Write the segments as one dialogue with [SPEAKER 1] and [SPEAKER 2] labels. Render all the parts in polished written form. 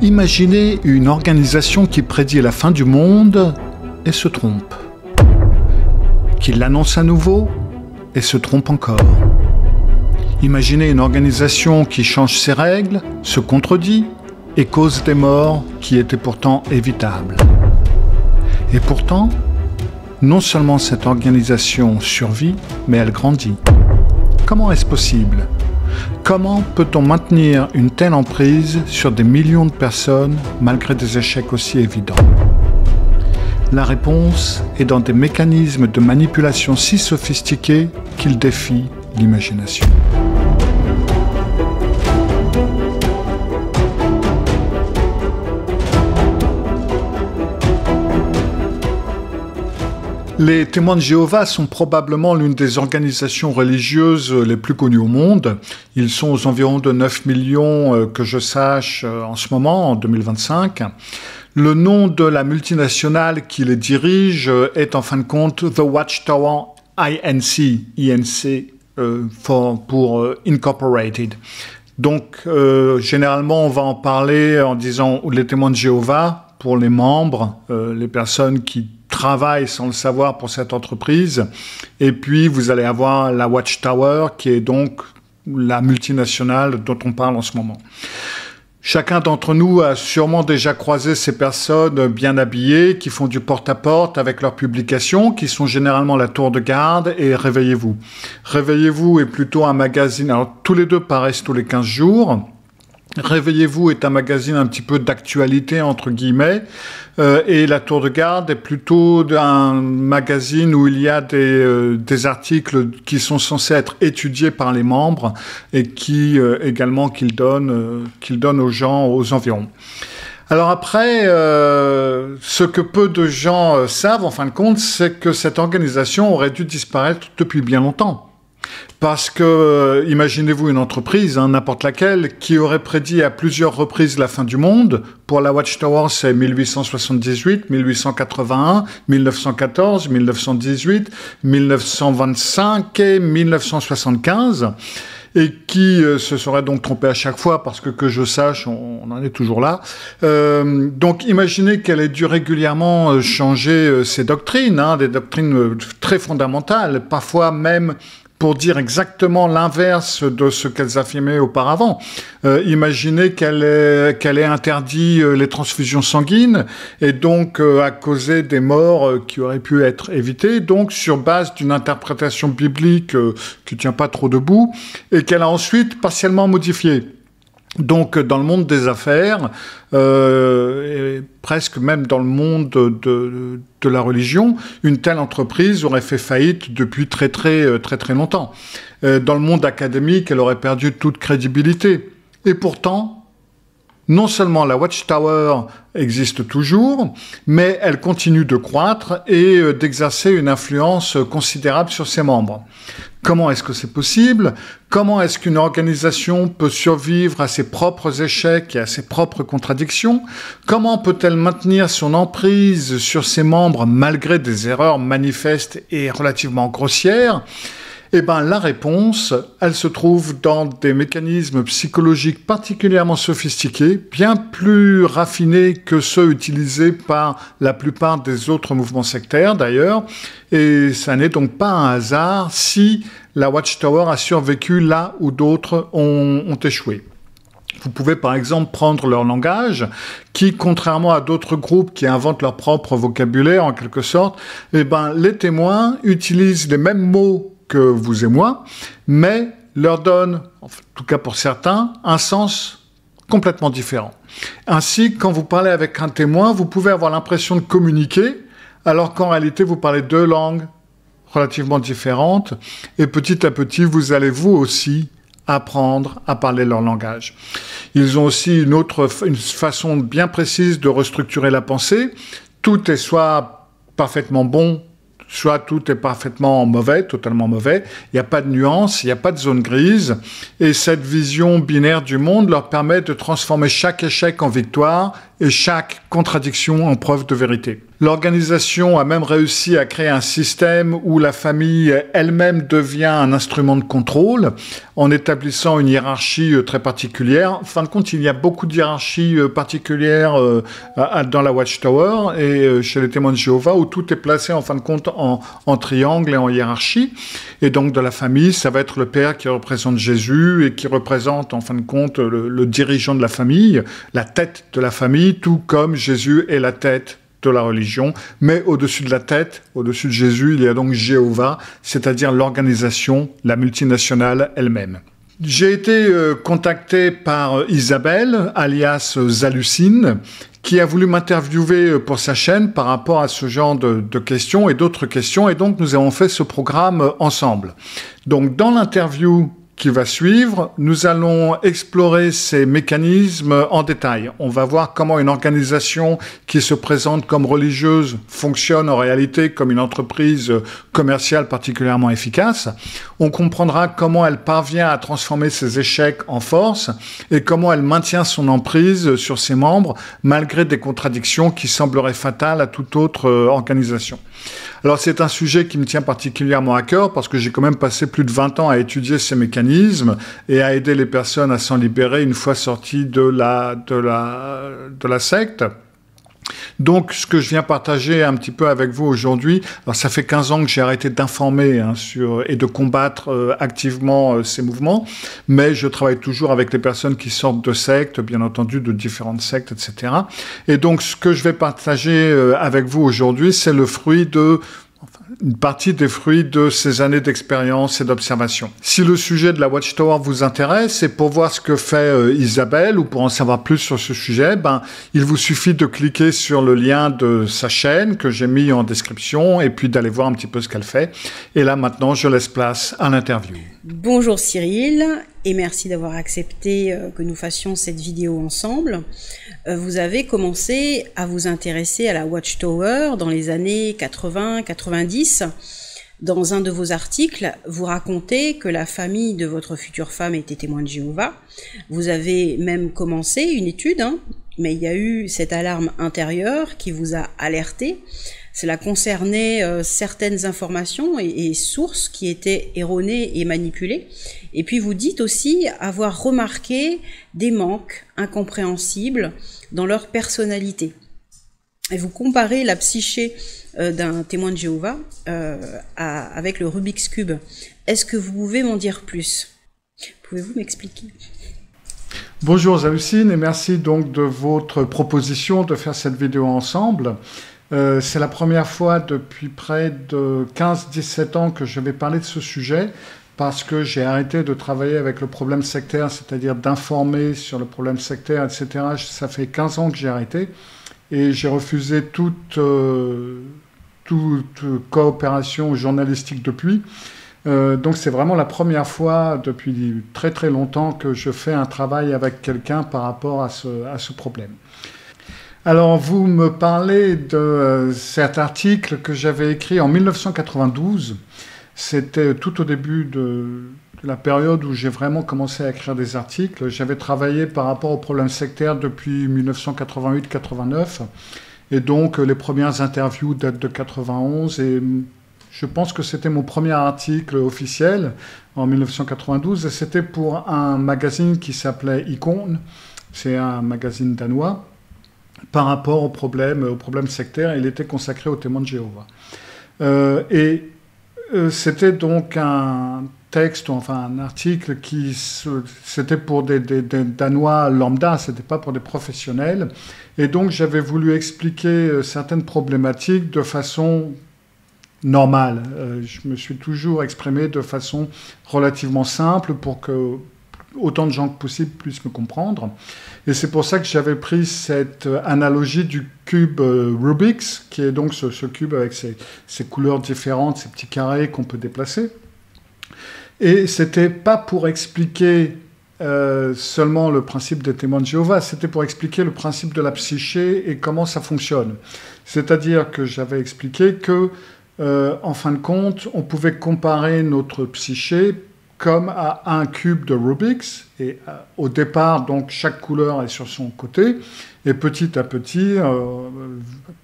[SPEAKER 1] Imaginez une organisation qui prédit la fin du monde et se trompe. Qui l'annonce à nouveau et se trompe encore. Imaginez une organisation qui change ses règles, se contredit et cause des morts qui étaient pourtant évitables. Et pourtant, non seulement cette organisation survit, mais elle grandit. Comment est-ce possible ? Comment peut-on maintenir une telle emprise sur des millions de personnes malgré des échecs aussi évidents ? La réponse est dans des mécanismes de manipulation si sophistiqués qu'ils défient l'imagination. Les témoins de Jéhovah sont probablement l'une des organisations religieuses les plus connues au monde. Ils sont aux environs de 9 millions que je sache en ce moment, en 2025. Le nom de la multinationale qui les dirige est en fin de compte The Watchtower INC pour Incorporated. Donc généralement on va en parler en disant les témoins de Jéhovah pour les membres, les personnes qui travaillent sans le savoir pour cette entreprise. Et puis, vous allez avoir la Watchtower, qui est donc la multinationale dont on parle en ce moment. Chacun d'entre nous a sûrement déjà croisé ces personnes bien habillées qui font du porte-à-porte avec leurs publications, qui sont généralement la tour de garde et Réveillez-vous. Réveillez-vous est plutôt un magazine, alors tous les deux paraissent tous les 15 jours. Réveillez-vous est un magazine un petit peu d'actualité, entre guillemets, et La Tour de Garde est plutôt un magazine où il y a des articles qui sont censés être étudiés par les membres et qui également qu'ils donnent aux gens aux environs. Alors après, ce que peu de gens savent, en fin de compte, c'est que cette organisation aurait dû disparaître depuis bien longtemps. Parce que, imaginez-vous une entreprise, n'importe laquelle, qui aurait prédit à plusieurs reprises la fin du monde. Pour la Watchtower, c'est 1878, 1881, 1914, 1918, 1925 et 1975. Et qui se serait donc trompé à chaque fois, parce que je sache, on en est toujours là. Donc imaginez qu'elle ait dû régulièrement changer ses doctrines, des doctrines très fondamentales, parfois même pour dire exactement l'inverse de ce qu'elles affirmaient auparavant. Imaginez qu'elle ait interdit les transfusions sanguines et donc a causé des morts qui auraient pu être évitées, donc sur base d'une interprétation biblique qui tient pas trop debout et qu'elle a ensuite partiellement modifiée. Donc, dans le monde des affaires, et presque même dans le monde de la religion, une telle entreprise aurait fait faillite depuis très longtemps. Dans le monde académique, elle aurait perdu toute crédibilité. Et pourtant, non seulement la Watchtower existe toujours, mais elle continue de croître et d'exercer une influence considérable sur ses membres. Comment est-ce que c'est possible ? Comment est-ce qu'une organisation peut survivre à ses propres échecs et à ses propres contradictions ? Comment peut-elle maintenir son emprise sur ses membres malgré des erreurs manifestes et relativement grossières ? Eh bien, la réponse, elle se trouve dans des mécanismes psychologiques particulièrement sophistiqués, bien plus raffinés que ceux utilisés par la plupart des autres mouvements sectaires d'ailleurs. Et ça n'est donc pas un hasard si la Watchtower a survécu là où d'autres ont échoué. Vous pouvez par exemple prendre leur langage, qui, contrairement à d'autres groupes qui inventent leur propre vocabulaire en quelque sorte, eh ben, les témoins utilisent les mêmes mots que vous et moi, mais leur donne, en tout cas pour certains, un sens complètement différent. Ainsi, quand vous parlez avec un témoin, vous pouvez avoir l'impression de communiquer, alors qu'en réalité, vous parlez deux langues relativement différentes, et petit à petit, vous allez vous aussi apprendre à parler leur langage. Ils ont aussi une façon bien précise de restructurer la pensée. Tout est soit parfaitement bon, soit tout est parfaitement mauvais, totalement mauvais. Il n'y a pas de nuance, il n'y a pas de zone grise. Et cette vision binaire du monde leur permet de transformer chaque échec en victoire et chaque contradiction en preuve de vérité. L'organisation a même réussi à créer un système où la famille elle-même devient un instrument de contrôle en établissant une hiérarchie très particulière. En fin de compte, il y a beaucoup de hiérarchies particulières dans la Watchtower et chez les témoins de Jéhovah où tout est placé en fin de compte en triangle et en hiérarchie. Et donc de la famille, ça va être le père qui représente Jésus et qui représente en fin de compte le dirigeant de la famille, la tête de la famille, tout comme Jésus est la tête de la religion, mais au-dessus de la tête, au-dessus de Jésus, il y a donc Jéhovah, c'est-à-dire l'organisation, la multinationale elle-même. J'ai été contacté par Isabelle, alias Zalucine, qui a voulu m'interviewer pour sa chaîne par rapport à ce genre de questions et d'autres questions, et donc nous avons fait ce programme ensemble. Donc dans l'interview qui va suivre, nous allons explorer ces mécanismes en détail. On va voir comment une organisation qui se présente comme religieuse fonctionne en réalité comme une entreprise commerciale particulièrement efficace. On comprendra comment elle parvient à transformer ses échecs en force et comment elle maintient son emprise sur ses membres malgré des contradictions qui sembleraient fatales à toute autre organisation. Alors c'est un sujet qui me tient particulièrement à cœur parce que j'ai quand même passé plus de 20 ans à étudier ces mécanismes et à aider les personnes à s'en libérer une fois sorties de la secte. Donc, ce que je viens partager un petit peu avec vous aujourd'hui, alors ça fait 15 ans que j'ai arrêté d'informer et de combattre activement ces mouvements, mais je travaille toujours avec les personnes qui sortent de sectes, bien entendu de différentes sectes, etc. Et donc, ce que je vais partager avec vous aujourd'hui, c'est le fruit une partie des fruits de ces années d'expérience et d'observation. Si le sujet de la Watchtower vous intéresse et pour voir ce que fait Isabelle ou pour en savoir plus sur ce sujet, il vous suffit de cliquer sur le lien de sa chaîne que j'ai mis en description et puis d'aller voir un petit peu ce qu'elle fait. Et là maintenant, je laisse place à l'interview.
[SPEAKER 2] Bonjour Cyril et merci d'avoir accepté que nous fassions cette vidéo ensemble. Vous avez commencé à vous intéresser à la Watchtower dans les années 80-90. Dans un de vos articles, vous racontez que la famille de votre future femme était témoin de Jéhovah. Vous avez même commencé une étude, mais il y a eu cette alarme intérieure qui vous a alerté. Cela concernait certaines informations et sources qui étaient erronées et manipulées. Et puis vous dites aussi avoir remarqué des manques incompréhensibles dans leur personnalité. Et vous comparez la psyché d'un témoin de Jéhovah avec le Rubik's Cube. Est-ce que vous pouvez m'en dire plus? Pouvez-vous m'expliquer?
[SPEAKER 1] Bonjour Zalucine et merci donc de votre proposition de faire cette vidéo ensemble. C'est la première fois depuis près de 15-17 ans que je vais parler de ce sujet parce que j'ai arrêté de travailler avec le problème sectaire, c'est-à-dire d'informer sur le problème sectaire, etc. Ça fait 15 ans que j'ai arrêté et j'ai refusé toute coopération journalistique depuis. Donc c'est vraiment la première fois depuis très très longtemps que je fais un travail avec quelqu'un par rapport à ce problème. Alors, vous me parlez de cet article que j'avais écrit en 1992. C'était tout au début de la période où j'ai vraiment commencé à écrire des articles. J'avais travaillé par rapport aux problèmes sectaires depuis 1988-89. Et donc, les premières interviews datent de 91. Et je pense que c'était mon premier article officiel en 1992. Et c'était pour un magazine qui s'appelait Icon. C'est un magazine danois. Par rapport au problème sectaire, il était consacré aux témoins de Jéhovah. C'était donc un texte, enfin un article c'était pour des Danois lambda, c'était pas pour des professionnels. Et donc j'avais voulu expliquer certaines problématiques de façon normale. Je me suis toujours exprimé de façon relativement simple pour que autant de gens que possible puissent me comprendre. Et c'est pour ça que j'avais pris cette analogie du cube Rubik's, qui est donc ce cube avec ses couleurs différentes, ces petits carrés qu'on peut déplacer. Et c'était pas pour expliquer seulement le principe des témoins de Jéhovah, c'était pour expliquer le principe de la psyché et comment ça fonctionne. C'est-à-dire que j'avais expliqué que, en fin de compte, on pouvait comparer notre psyché comme à un cube de Rubik's. Et au départ, donc, chaque couleur est sur son côté. Et petit à petit,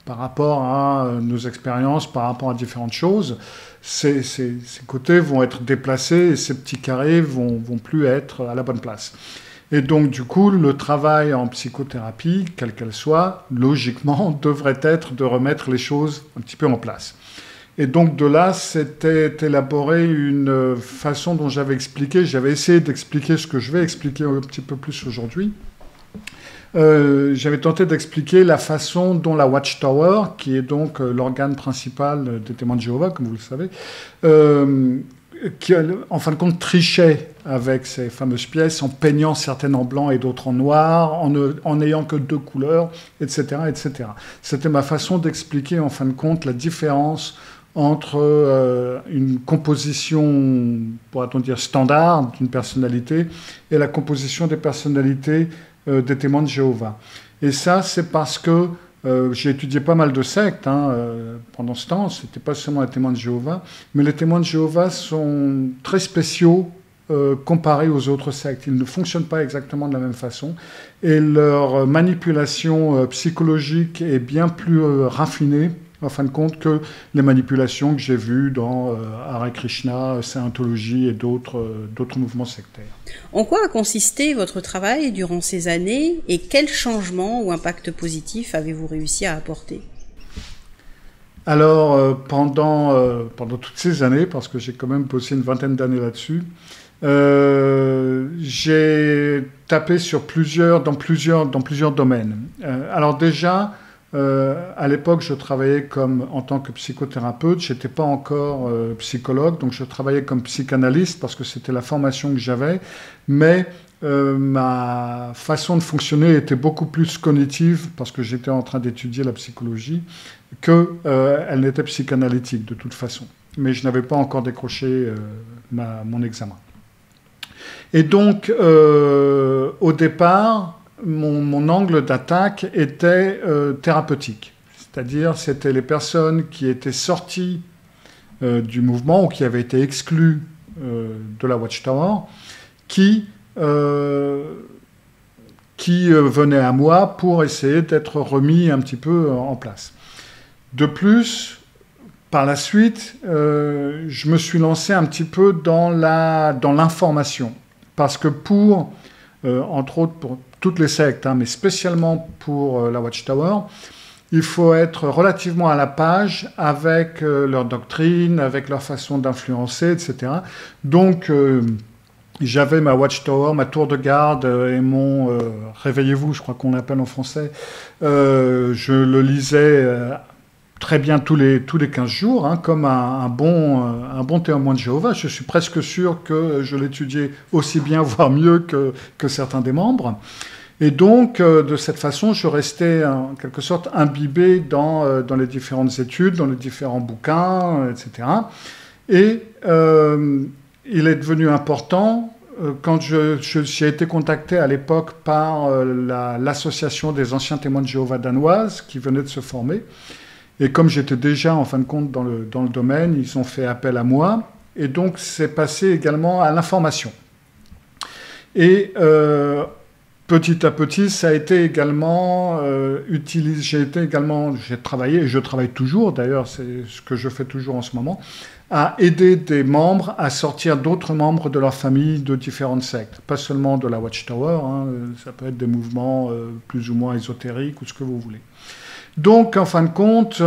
[SPEAKER 1] par rapport à nos expériences, par rapport à différentes choses, ces côtés vont être déplacés et ces petits carrés vont plus être à la bonne place. Et donc, du coup, le travail en psychothérapie, quelle qu'elle soit, logiquement, devrait être de remettre les choses un petit peu en place. Et donc, de là, c'était élaboré une façon dont j'avais essayé d'expliquer ce que je vais expliquer un petit peu plus aujourd'hui. J'avais tenté d'expliquer la façon dont la Watchtower, qui est donc l'organe principal des témoins de Jéhovah, comme vous le savez, qui, en fin de compte, trichait avec ces fameuses pièces en peignant certaines en blanc et d'autres en noir, en n'ayant que 2 couleurs, etc., etc. C'était ma façon d'expliquer, en fin de compte, la différence entre une composition, pourrait-on dire, standard d'une personnalité et la composition des personnalités des témoins de Jéhovah. Et ça, c'est parce que j'ai étudié pas mal de sectes pendant ce temps. C'était pas seulement les témoins de Jéhovah, mais les témoins de Jéhovah sont très spéciaux comparés aux autres sectes. Ils ne fonctionnent pas exactement de la même façon et leur manipulation psychologique est bien plus raffinée, en fin de compte, que les manipulations que j'ai vues dans Hare Krishna, Scientologie et d'autres mouvements sectaires.
[SPEAKER 2] En quoi a consisté votre travail durant ces années et quel changement ou impact positif avez-vous réussi à apporter?
[SPEAKER 1] Alors, pendant toutes ces années, parce que j'ai quand même bossé une vingtaine d'années là-dessus, j'ai tapé dans plusieurs domaines. Alors déjà, à l'époque, je travaillais en tant que psychothérapeute. Je n'étais pas encore psychologue, donc je travaillais comme psychanalyste parce que c'était la formation que j'avais. Mais ma façon de fonctionner était beaucoup plus cognitive parce que j'étais en train d'étudier la psychologie qu'elle n'était psychanalytique de toute façon. Mais je n'avais pas encore décroché mon examen. Et donc, au départ, mon angle d'attaque était thérapeutique. C'est-à-dire, c'était les personnes qui étaient sorties du mouvement ou qui avaient été exclues de la Watchtower qui venaient à moi pour essayer d'être remis un petit peu en place. De plus, par la suite, je me suis lancé un petit peu dans l'information. Parce que entre autres, pour toutes les sectes, mais spécialement pour la Watchtower, il faut être relativement à la page avec leur doctrine, avec leur façon d'influencer, etc. Donc, j'avais ma Watchtower, ma tour de garde et mon réveillez-vous, je crois qu'on l'appelle en français. Je le lisais très bien tous les 15 jours, comme un bon témoin de Jéhovah. Je suis presque sûr que je l'étudiais aussi bien, voire mieux que certains des membres. Et donc, de cette façon, je restais en quelque sorte imbibé dans les différentes études, dans les différents bouquins, etc. Et il est devenu important quand j'ai été contacté à l'époque par l'association des anciens témoins de Jéhovah danoise qui venait de se former. Et comme j'étais déjà, en fin de compte, dans le domaine, ils ont fait appel à moi. Et donc, c'est passé également à l'information. Et petit à petit, ça a été également utilisé. J'ai travaillé, et je travaille toujours, d'ailleurs, c'est ce que je fais toujours en ce moment, à aider des membres à sortir d'autres membres de leur famille de différentes sectes. Pas seulement de la Watchtower, ça peut être des mouvements plus ou moins ésotériques ou ce que vous voulez. Donc, en fin de compte,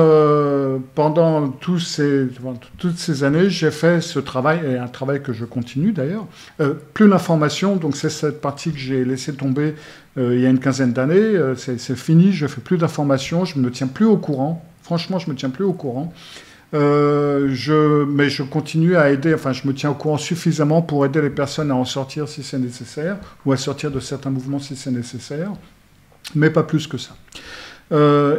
[SPEAKER 1] pendant toutes ces années, j'ai fait ce travail, et un travail que je continue d'ailleurs. Plus l'information, donc c'est cette partie que j'ai laissé tomber il y a une quinzaine d'années, c'est fini, je ne fais plus d'information, je ne me tiens plus au courant. Franchement, je ne me tiens plus au courant. Mais je continue à aider, enfin je me tiens au courant suffisamment pour aider les personnes à en sortir si c'est nécessaire, ou à sortir de certains mouvements si c'est nécessaire, mais pas plus que ça.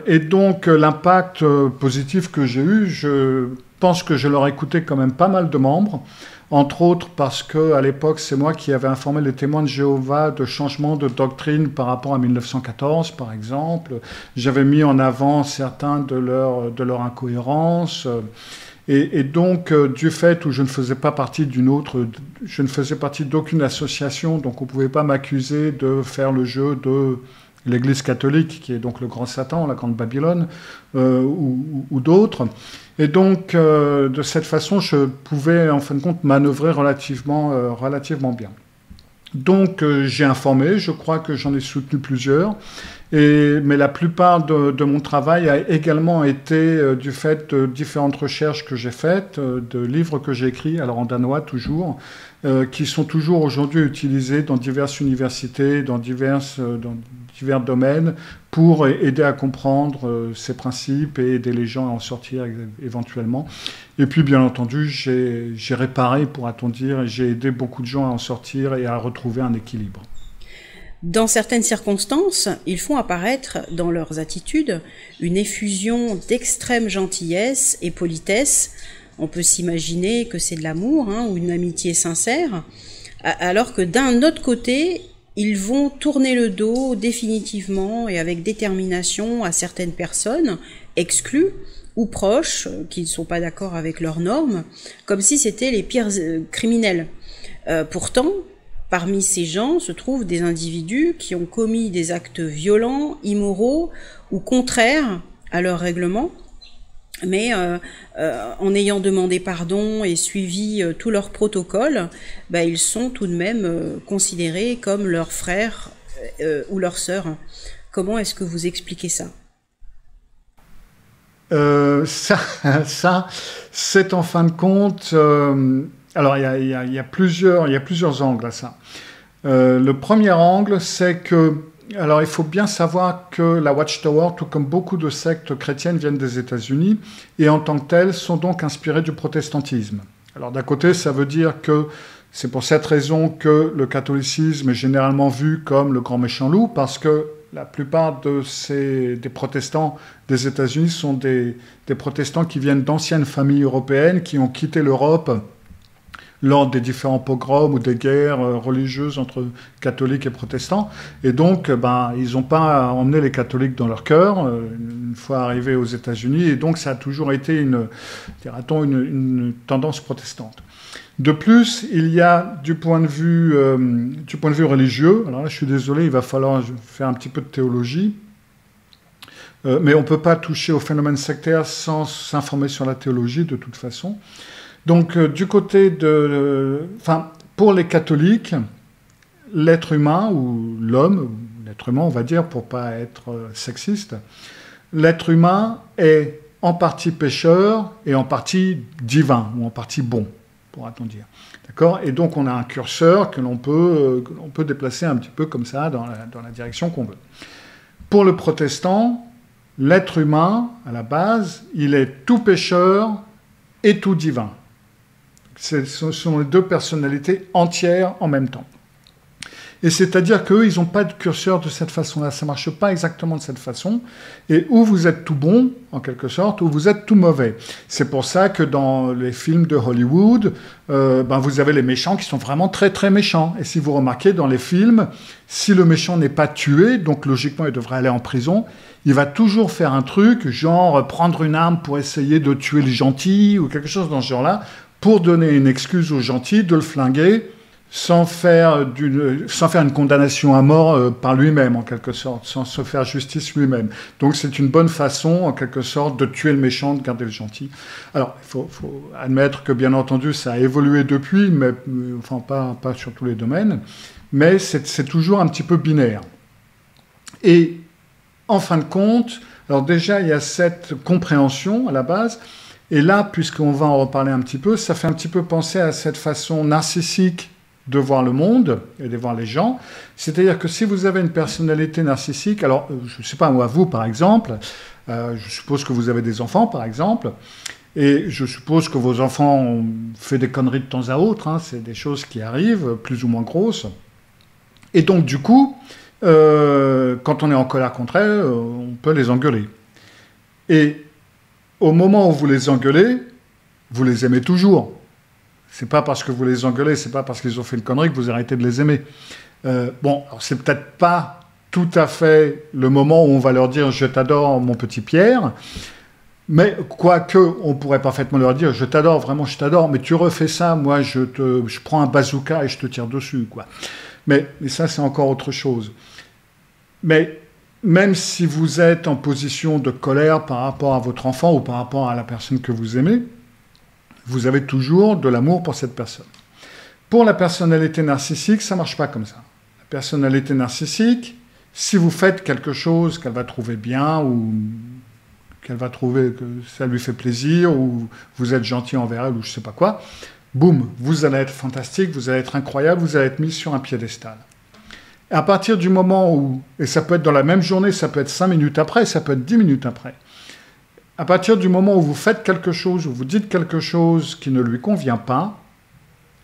[SPEAKER 1] Et donc l'impact positif que j'ai eu, je pense que je leur ai coûté quand même pas mal de membres, entre autres parce qu'à l'époque c'est moi qui avais informé les témoins de Jéhovah de changements de doctrine par rapport à 1914 par exemple. J'avais mis en avant certains de leurs incohérences Et donc, du fait où je ne faisais pas partie je ne faisais partie d'aucune association, donc on ne pouvait pas m'accuser de faire le jeu de l'Église catholique, qui est donc le grand Satan, la grande Babylone, ou d'autres. Et donc, de cette façon, je pouvais, en fin de compte, manœuvrer relativement bien. Donc, j'ai informé, je crois que j'en ai soutenu plusieurs, mais la plupart de mon travail a également été du fait de différentes recherches que j'ai faites, de livres que j'ai écrits, alors en danois toujours, qui sont toujours aujourd'hui utilisés dans diverses universités, dans divers domaines, pour aider à comprendre ces principes et aider les gens à en sortir éventuellement. Et puis, bien entendu, j'ai réparé, pourra-t-on dire, et j'ai aidé beaucoup de gens à en sortir et à retrouver un équilibre.
[SPEAKER 2] Dans certaines circonstances, ils font apparaître dans leurs attitudes une effusion d'extrême gentillesse et politesse. On peut s'imaginer que c'est de l'amour ou une amitié sincère, alors que d'un autre côté, ils vont tourner le dos définitivement et avec détermination à certaines personnes exclues ou proches qui ne sont pas d'accord avec leurs normes, comme si c'était les pires criminels. Pourtant, parmi ces gens se trouvent des individus qui ont commis des actes violents, immoraux ou contraires à leur règlement, mais en ayant demandé pardon et suivi tous leurs protocoles, ils sont tout de même considérés comme leurs frères ou leurs sœurs. Comment est-ce que vous expliquez ça ?
[SPEAKER 1] Ça, c'est en fin de compte... alors, il y a plusieurs angles à ça. Le premier angle, c'est que... Alors, il faut bien savoir que la Watchtower, tout comme beaucoup de sectes chrétiennes, viennent des États-Unis et en tant que telles sont donc inspirées du protestantisme. Alors, d'un côté, ça veut dire que c'est pour cette raison que le catholicisme est généralement vu comme le grand méchant loup, parce que la plupart des protestants des États-Unis sont des protestants qui viennent d'anciennes familles européennes qui ont quitté l'Europe lors des différents pogroms ou des guerres religieuses entre catholiques et protestants. Et donc, ils n'ont pas emmené les catholiques dans leur cœur, une fois arrivés aux États-Unis, et donc ça a toujours été une tendance protestante. De plus, il y a du point de vue religieux, alors là je suis désolé, il va falloir faire un petit peu de théologie, mais on ne peut pas toucher au phénomène sectaire sans s'informer sur la théologie de toute façon. Donc, du côté pour les catholiques, l'être humain, ou l'homme, l'être humain, on va dire, pour ne pas être sexiste, l'être humain est en partie pécheur et en partie divin, ou en partie bon, pourra-t-on dire. D'accord ? Et donc, on a un curseur que l'on peut déplacer un petit peu comme ça, dans la direction qu'on veut. Pour le protestant, l'être humain, à la base, il est tout pécheur et tout divin. Ce sont les deux personnalités entières en même temps. Et c'est-à-dire qu'eux, ils n'ont pas de curseur de cette façon-là. Ça ne marche pas exactement de cette façon. Et où vous êtes tout bon, en quelque sorte, ou vous êtes tout mauvais. C'est pour ça que dans les films de Hollywood, vous avez les méchants qui sont vraiment très, très méchants. Et si vous remarquez, dans les films, si le méchant n'est pas tué, donc logiquement, il devrait aller en prison, il va toujours faire un truc, genre prendre une arme pour essayer de tuer les gentils, ou quelque chose dans ce genre-là, pour donner une excuse aux gentils de le flinguer sans faire une condamnation à mort par lui-même, en quelque sorte, sans se faire justice lui-même. Donc c'est une bonne façon, en quelque sorte, de tuer le méchant, de garder le gentil. Alors, il faut admettre que, bien entendu, ça a évolué depuis, mais enfin pas sur tous les domaines, mais c'est toujours un petit peu binaire. Et, en fin de compte, alors déjà, il y a cette compréhension, à la base. Et là, puisqu'on va en reparler un petit peu, ça fait un petit peu penser à cette façon narcissique de voir le monde et de voir les gens. C'est-à-dire que si vous avez une personnalité narcissique, alors, je ne sais pas, moi, vous, par exemple, je suppose que vous avez des enfants, par exemple, et je suppose que vos enfants ont fait des conneries de temps à autre, c'est des choses qui arrivent, plus ou moins grosses. Et donc, du coup, quand on est en colère contre elles, on peut les engueuler. Et au moment où vous les engueulez, vous les aimez toujours. C'est pas parce que vous les engueulez, c'est pas parce qu'ils ont fait une connerie que vous arrêtez de les aimer. Alors c'est peut-être pas tout à fait le moment où on va leur dire « je t'adore, mon petit Pierre », Mais quoique, on pourrait parfaitement leur dire, je t'adore, vraiment je t'adore, mais tu refais ça, moi je prends un bazooka et je te tire dessus, quoi. Mais ça, c'est encore autre chose. Mais même si vous êtes en position de colère par rapport à votre enfant ou par rapport à la personne que vous aimez, vous avez toujours de l'amour pour cette personne. Pour la personnalité narcissique, ça ne marche pas comme ça. La personnalité narcissique, si vous faites quelque chose qu'elle va trouver bien ou qu'elle va trouver que ça lui fait plaisir, ou vous êtes gentil envers elle, ou je ne sais pas quoi, boum, vous allez être fantastique, vous allez être incroyable, vous allez être mis sur un piédestal. Et à partir du moment où, et ça peut être dans la même journée, ça peut être 5 minutes après, ça peut être 10 minutes après, à partir du moment où vous faites quelque chose, où vous dites quelque chose qui ne lui convient pas,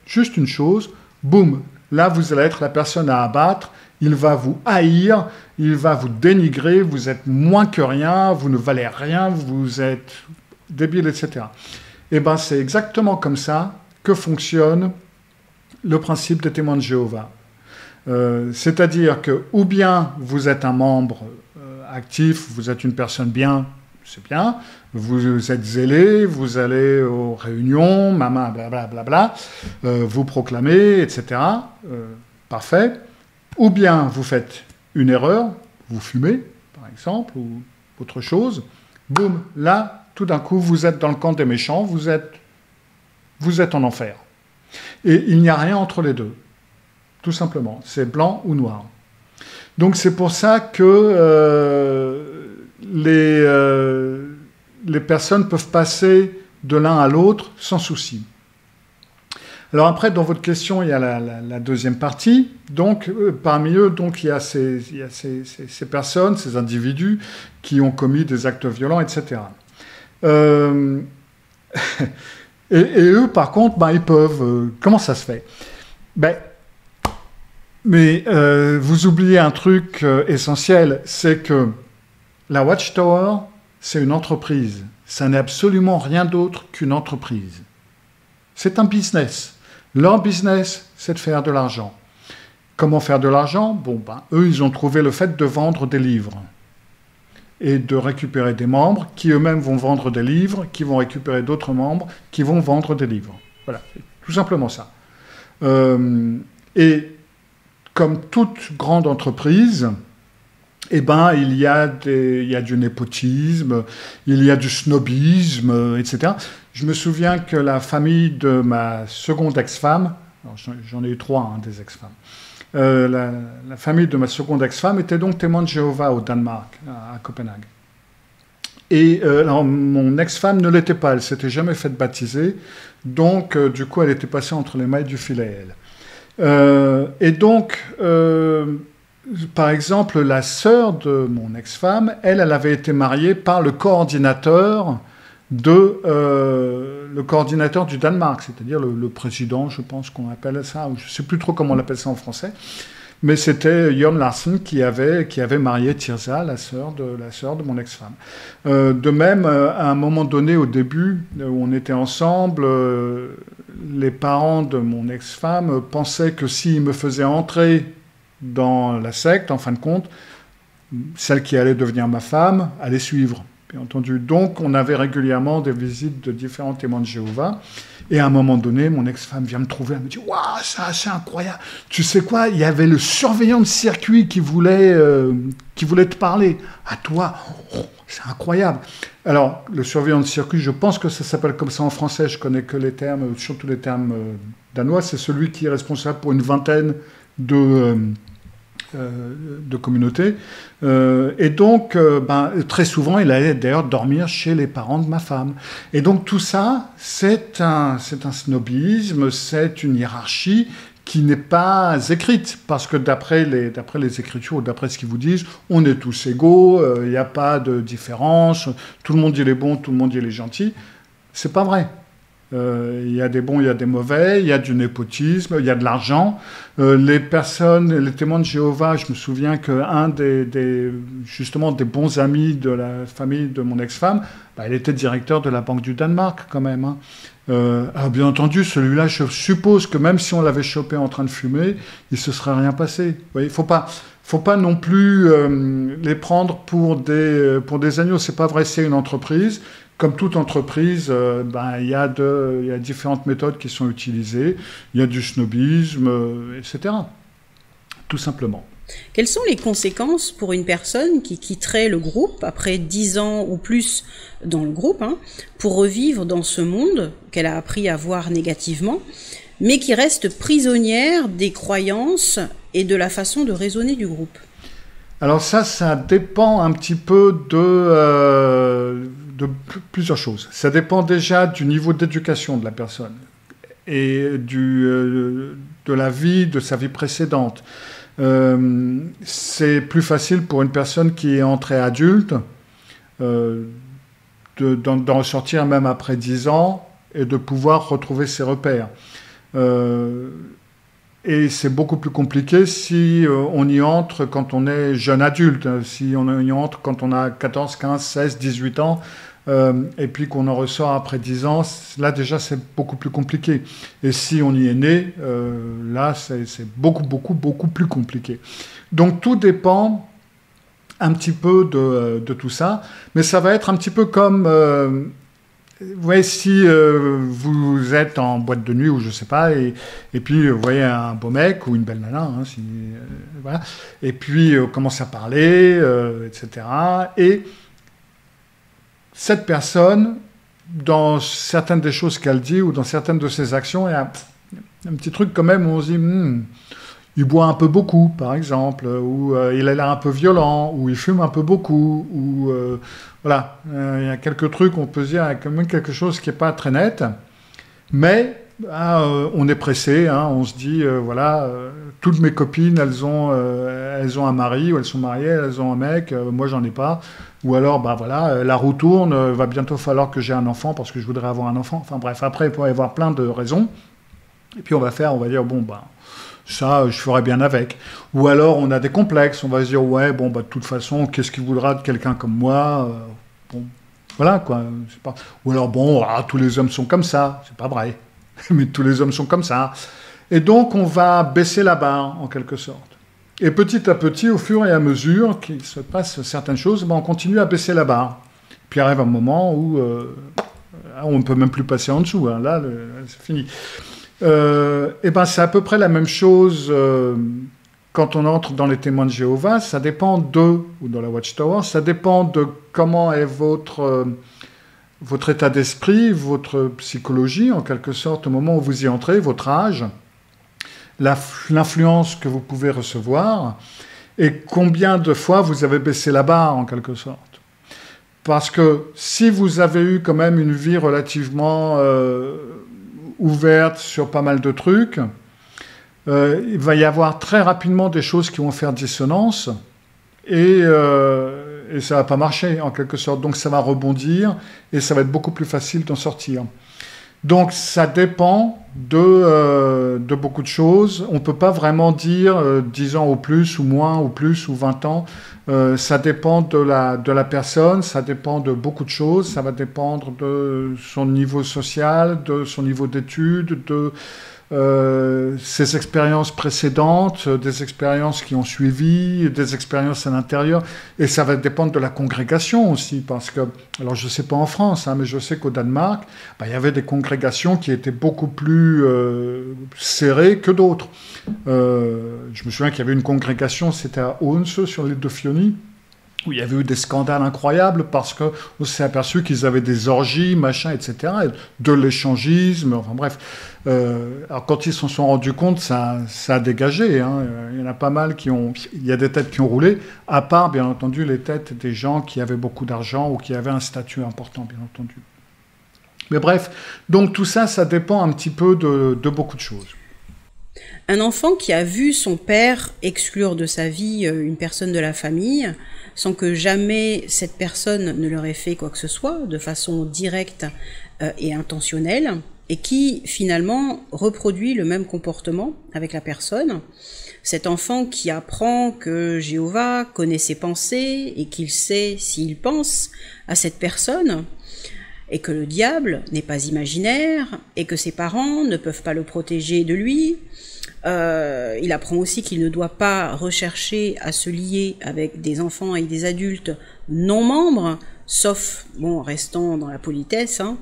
[SPEAKER 1] juste une chose, boum, là vous allez être la personne à abattre, il va vous haïr, il va vous dénigrer, vous êtes moins que rien, vous ne valez rien, vous êtes débile, etc. Et bien c'est exactement comme ça que fonctionne le principe des témoins de Jéhovah. C'est-à-dire que ou bien vous êtes un membre actif, vous êtes une personne bien, c'est bien, vous êtes zélé, vous allez aux réunions, maman, blablabla, vous proclamez, etc. Parfait. Ou bien vous faites une erreur, vous fumez, par exemple, ou autre chose, boum, là, tout d'un coup, vous êtes dans le camp des méchants, vous êtes en enfer. Et il n'y a rien entre les deux, tout simplement. C'est blanc ou noir. Donc c'est pour ça que les personnes peuvent passer de l'un à l'autre sans souci. Alors après, dans votre question, il y a la deuxième partie. Donc, parmi eux, donc, il y a ces personnes, ces individus qui ont commis des actes violents, etc. Et eux, par contre, ben, ils peuvent... comment ça se fait? Mais vous oubliez un truc essentiel, c'est que la Watchtower, c'est une entreprise. Ça n'est absolument rien d'autre qu'une entreprise. C'est un business. Leur business, c'est de faire de l'argent. Comment faire de l'argent? Bon, ben, eux, ils ont trouvé le fait de vendre des livres et de récupérer des membres qui eux-mêmes vont vendre des livres, qui vont récupérer d'autres membres qui vont vendre des livres. Voilà, c'est tout simplement ça. Et comme toute grande entreprise, eh ben, il y a du népotisme, il y a du snobisme, etc. Je me souviens que la famille de ma seconde ex-femme, j'en ai eu 3, des ex-femmes, la famille de ma seconde ex-femme était donc témoin de Jéhovah au Danemark, à Copenhague. Et alors, mon ex-femme ne l'était pas, elle ne s'était jamais faite baptiser, donc du coup elle était passée entre les mailles du filet, elle. Et donc... par exemple, la sœur de mon ex-femme, elle avait été mariée par le coordinateur du Danemark, c'est-à-dire le président, je pense qu'on appelle ça, ou je ne sais plus trop comment on appelle ça en français, mais c'était Jon Larsen qui avait marié Tirza, la sœur de mon ex-femme. De même, à un moment donné, au début, où on était ensemble, les parents de mon ex-femme pensaient que s'ils me faisaient entrer dans la secte, en fin de compte, celle qui allait devenir ma femme allait suivre, bien entendu. Donc, on avait régulièrement des visites de différents témoins de Jéhovah. Et à un moment donné, mon ex-femme vient me trouver, elle me dit « Waouh, c'est incroyable. Tu sais quoi, il y avait le surveillant de circuit qui voulait te parler. À toi, oh, c'est incroyable. » Alors, le surveillant de circuit, je pense que ça s'appelle comme ça en français. Je connais que les termes, surtout les termes danois. C'est celui qui est responsable pour une vingtaine de communautés. Et donc, très souvent, il allait d'ailleurs dormir chez les parents de ma femme. Et donc, tout ça, c'est un snobisme, c'est une hiérarchie qui n'est pas écrite, parce que d'après les Écritures, ou d'après ce qu'ils vous disent, on est tous égaux, il n'y a pas de différence, tout le monde dit les bons, tout le monde dit les gentils. C'est pas vrai. Il y a des bons, il y a des mauvais, il y a du népotisme, il y a de l'argent. Les témoins de Jéhovah, je me souviens qu'un justement des bons amis de la famille de mon ex-femme, il était directeur de la Banque du Danemark quand même. Hein. Alors bien entendu, celui-là, je suppose que même si on l'avait chopé en train de fumer, il ne se serait rien passé. Vous voyez, faut pas non plus les prendre pour des agneaux. C'est pas vrai, c'est une entreprise. comme toute entreprise, il y a différentes méthodes qui sont utilisées. Il y a du snobisme, etc. Tout simplement.
[SPEAKER 2] Quelles sont les conséquences pour une personne qui quitterait le groupe après 10 ans ou plus dans le groupe, pour revivre dans ce monde qu'elle a appris à voir négativement, mais qui reste prisonnière des croyances et de la façon de raisonner du groupe?
[SPEAKER 1] Alors ça dépend un petit peu de plusieurs choses. Ça dépend déjà du niveau d'éducation de la personne et de la vie, de sa vie précédente. C'est plus facile pour une personne qui est entrée adulte d'en ressortir même après 10 ans et de pouvoir retrouver ses repères. Et c'est beaucoup plus compliqué si on y entre quand on est jeune adulte, si on y entre quand on a 14, 15, 16, 18 ans, et puis qu'on en ressort après 10 ans, là déjà c'est beaucoup plus compliqué. Et si on y est né, là c'est beaucoup plus compliqué. Donc tout dépend un petit peu de tout ça, mais ça va être un petit peu comme... vous voyez, si vous êtes en boîte de nuit ou je sais pas, et puis vous voyez un beau mec ou une belle nana, voilà, et puis on commence à parler, etc. Et cette personne, dans certaines des choses qu'elle dit ou dans certaines de ses actions, il y a un petit truc quand même où on se dit il boit un peu beaucoup, par exemple, ou il a l'air un peu violent, ou il fume un peu beaucoup, ou voilà, il y a quelques trucs, on peut se dire, il y a quand même quelque chose qui n'est pas très net, mais on est pressé, on se dit, toutes mes copines, elles ont un mari, ou elles sont mariées, elles ont un mec, moi j'en ai pas, ou alors, la roue tourne, va bientôt falloir que j'ai un enfant, parce que je voudrais avoir un enfant, enfin bref, après il peut y avoir plein de raisons, et puis on va dire, ça, je ferais bien avec. Ou alors, on a des complexes. On va se dire, de toute façon, qu'est-ce qu'il voudra de quelqu'un comme moi voilà, quoi. Pas... Ou alors, tous les hommes sont comme ça. C'est pas vrai. Mais tous les hommes sont comme ça. Et donc, on va baisser la barre, en quelque sorte. Et petit à petit, au fur et à mesure qu'il se passe certaines choses, on continue à baisser la barre. Puis arrive un moment où on ne peut même plus passer en dessous. Là, c'est fini. C'est à peu près la même chose quand on entre dans les témoins de Jéhovah. Ça dépend ou dans la Watchtower, ça dépend de comment est votre état d'esprit, votre psychologie, en quelque sorte, au moment où vous y entrez, votre âge, l'influence que vous pouvez recevoir, et combien de fois vous avez baissé la barre, en quelque sorte. Parce que si vous avez eu quand même une vie relativement... ouverte sur pas mal de trucs, il va y avoir très rapidement des choses qui vont faire dissonance et ça va pas marcher en quelque sorte. Donc ça va rebondir et ça va être beaucoup plus facile d'en sortir. Donc ça dépend de beaucoup de choses. On peut pas vraiment dire 10 ans ou plus ou moins ou plus ou 20 ans. Ça dépend de la personne, ça dépend de beaucoup de choses. Ça va dépendre de son niveau social, de son niveau d'études, de ses expériences précédentes, des expériences qui ont suivi, des expériences à l'intérieur. Et ça va dépendre de la congrégation aussi, parce que, alors je ne sais pas en France, mais je sais qu'au Danemark, il y avait des congrégations qui étaient beaucoup plus serrées que d'autres. Je me souviens qu'il y avait une congrégation, c'était à Odense, sur l'île de Fioni, où il y avait eu des scandales incroyables parce qu'on s'est aperçu qu'ils avaient des orgies, machin, etc., de l'échangisme, enfin bref. Alors quand ils s'en sont rendus compte, ça a dégagé. Il y en a pas mal il y a des têtes qui ont roulé, à part, bien entendu, les têtes des gens qui avaient beaucoup d'argent ou qui avaient un statut important, bien entendu. Mais bref, donc tout ça, ça dépend un petit peu de beaucoup de choses.
[SPEAKER 2] Un enfant qui a vu son père exclure de sa vie une personne de la famille, sans que jamais cette personne ne leur ait fait quoi que ce soit, de façon directe et intentionnelle, et qui finalement reproduit le même comportement avec la personne. Cet enfant qui apprend que Jéhovah connaît ses pensées et qu'il sait s'il pense à cette personne, et que le diable n'est pas imaginaire, et que ses parents ne peuvent pas le protéger de lui, Il apprend aussi qu'il ne doit pas rechercher à se lier avec des enfants et des adultes non membres, sauf, bon, restant dans la politesse, hein.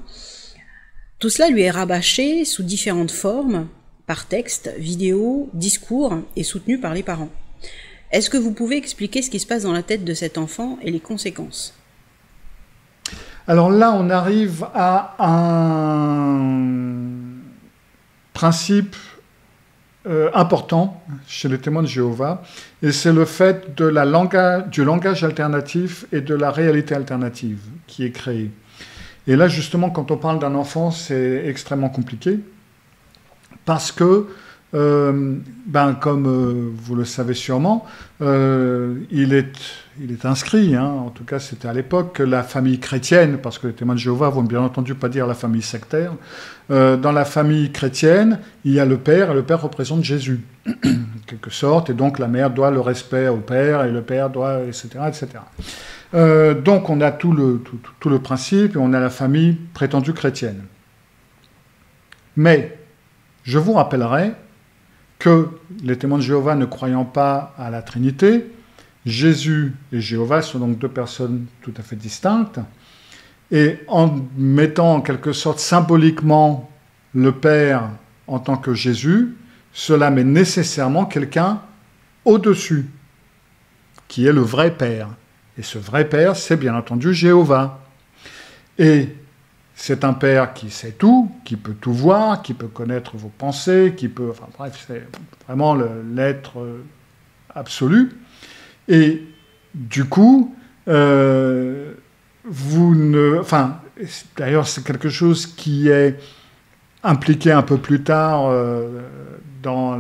[SPEAKER 2] Tout cela lui est rabâché sous différentes formes, par texte, vidéo, discours, et soutenu par les parents. Est-ce que vous pouvez expliquer ce qui se passe dans la tête de cet enfant et les conséquences?
[SPEAKER 1] Alors là, on arrive à un principe important chez les témoins de Jéhovah, et c'est le fait de du langage alternatif et de la réalité alternative qui est créée. Et là, justement, quand on parle d'un enfant, c'est extrêmement compliqué, parce que, comme vous le savez sûrement, il est inscrit, hein, en tout cas c'était à l'époque, que la famille chrétienne, parce que les témoins de Jéhovah vont bien entendu pas dire la famille sectaire, dans la famille chrétienne, il y a le père, et le père représente Jésus, en quelque sorte, et donc la mère doit le respect au père, et le père doit, etc., etc. Donc on a tout le principe, et on a la famille prétendue chrétienne. Mais je vous rappellerai que les témoins de Jéhovah ne croyant pas à la Trinité, Jésus et Jéhovah sont donc deux personnes tout à fait distinctes, et en mettant en quelque sorte symboliquement le Père en tant que Jésus, cela met nécessairement quelqu'un au-dessus, qui est le vrai Père. Et ce vrai Père, c'est bien entendu Jéhovah. Et c'est un Père qui sait tout, qui peut tout voir, qui peut connaître vos pensées, qui peut... Enfin bref, c'est vraiment l'être absolu. Et du coup, d'ailleurs, c'est quelque chose qui est impliqué un peu plus tard dans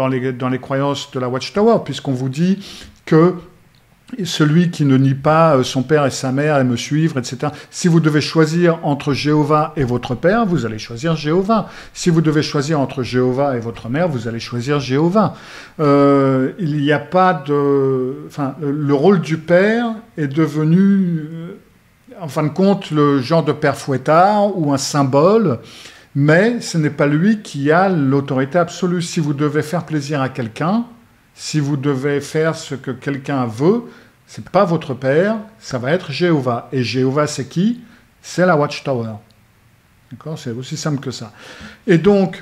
[SPEAKER 1] les croyances de la Watchtower, puisqu'on vous dit que celui qui ne nie pas son père et sa mère et me suivre, etc. Si vous devez choisir entre Jéhovah et votre père, vous allez choisir Jéhovah. Si vous devez choisir entre Jéhovah et votre mère, vous allez choisir Jéhovah. Il n'y a pas de... Enfin, le rôle du père est devenu, en fin de compte, le genre de père fouettard ou un symbole, mais ce n'est pas lui qui a l'autorité absolue. Si vous devez faire plaisir à quelqu'un, si vous devez faire ce que quelqu'un veut, ce n'est pas votre père, ça va être Jéhovah. Et Jéhovah, c'est qui? C'est la Watchtower. D'accord? C'est aussi simple que ça. Et donc,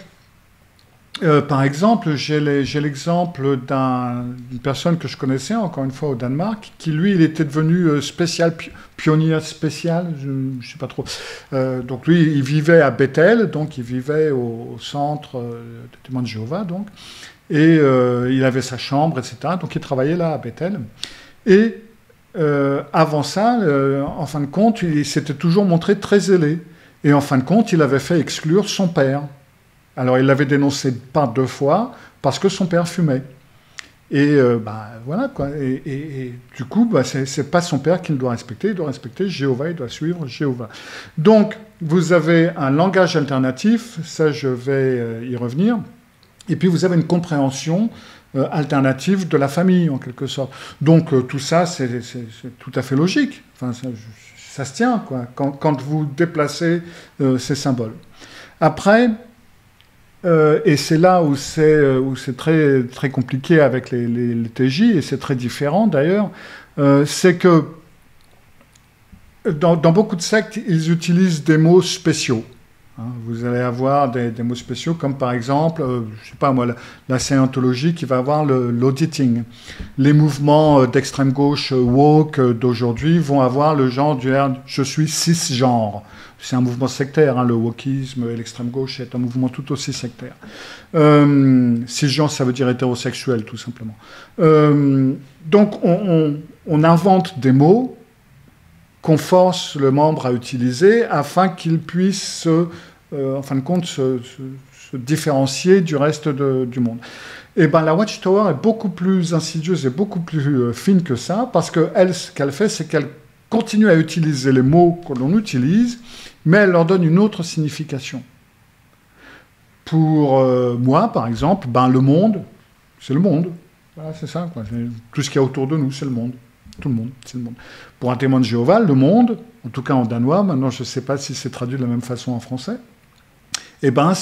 [SPEAKER 1] par exemple, j'ai l'exemple d'une personne que je connaissais, encore une fois, au Danemark, qui, lui, il était devenu pionnier spécial, je ne sais pas trop. Donc, lui, il vivait à Bethel, donc il vivait au centre des témoins de Jéhovah, donc. Et il avait sa chambre, etc. Donc il travaillait là à Bethel. Et avant ça, en fin de compte, il s'était toujours montré très zélé. Et en fin de compte, il avait fait exclure son père. Alors il l'avait dénoncé pas 2 fois, parce que son père fumait. Et voilà quoi. Et du coup, c'est pas son père qu'il doit respecter, il doit respecter Jéhovah, il doit suivre Jéhovah. Donc, vous avez un langage alternatif, ça je vais y revenir. Et puis vous avez une compréhension alternative de la famille, en quelque sorte. Donc tout ça, c'est tout à fait logique. Enfin, ça se tient, quoi, quand vous déplacez ces symboles. Après, et c'est là où c'est très, très compliqué avec les TJ, et c'est très différent d'ailleurs, c'est que dans beaucoup de sectes, ils utilisent des mots spéciaux. Vous allez avoir des mots spéciaux, comme par exemple, je sais pas moi, la scientologie qui va avoir l'auditing. Les mouvements d'extrême gauche woke d'aujourd'hui vont avoir le genre du « je suis cisgenre ». C'est un mouvement sectaire, hein, le wokisme et l'extrême gauche est un mouvement tout aussi sectaire. Cisgenre, ça veut dire hétérosexuel, tout simplement. Donc, on invente des mots qu'on force le membre à utiliser afin qu'il puisse, en fin de compte, se différencier du reste du monde. Et bien, la Watchtower est beaucoup plus insidieuse et beaucoup plus fine que ça, parce qu'elle, ce qu'elle fait, c'est qu'elle continue à utiliser les mots que l'on utilise, mais elle leur donne une autre signification. Pour moi, par exemple, le monde, c'est le monde. Voilà, c'est ça, quoi. Tout ce qu'il y a autour de nous, c'est le monde. Tout le monde, c'est le monde. Pour un témoin de Jéhovah, le monde, en tout cas en danois, maintenant je ne sais pas si c'est traduit de la même façon en français, eh ben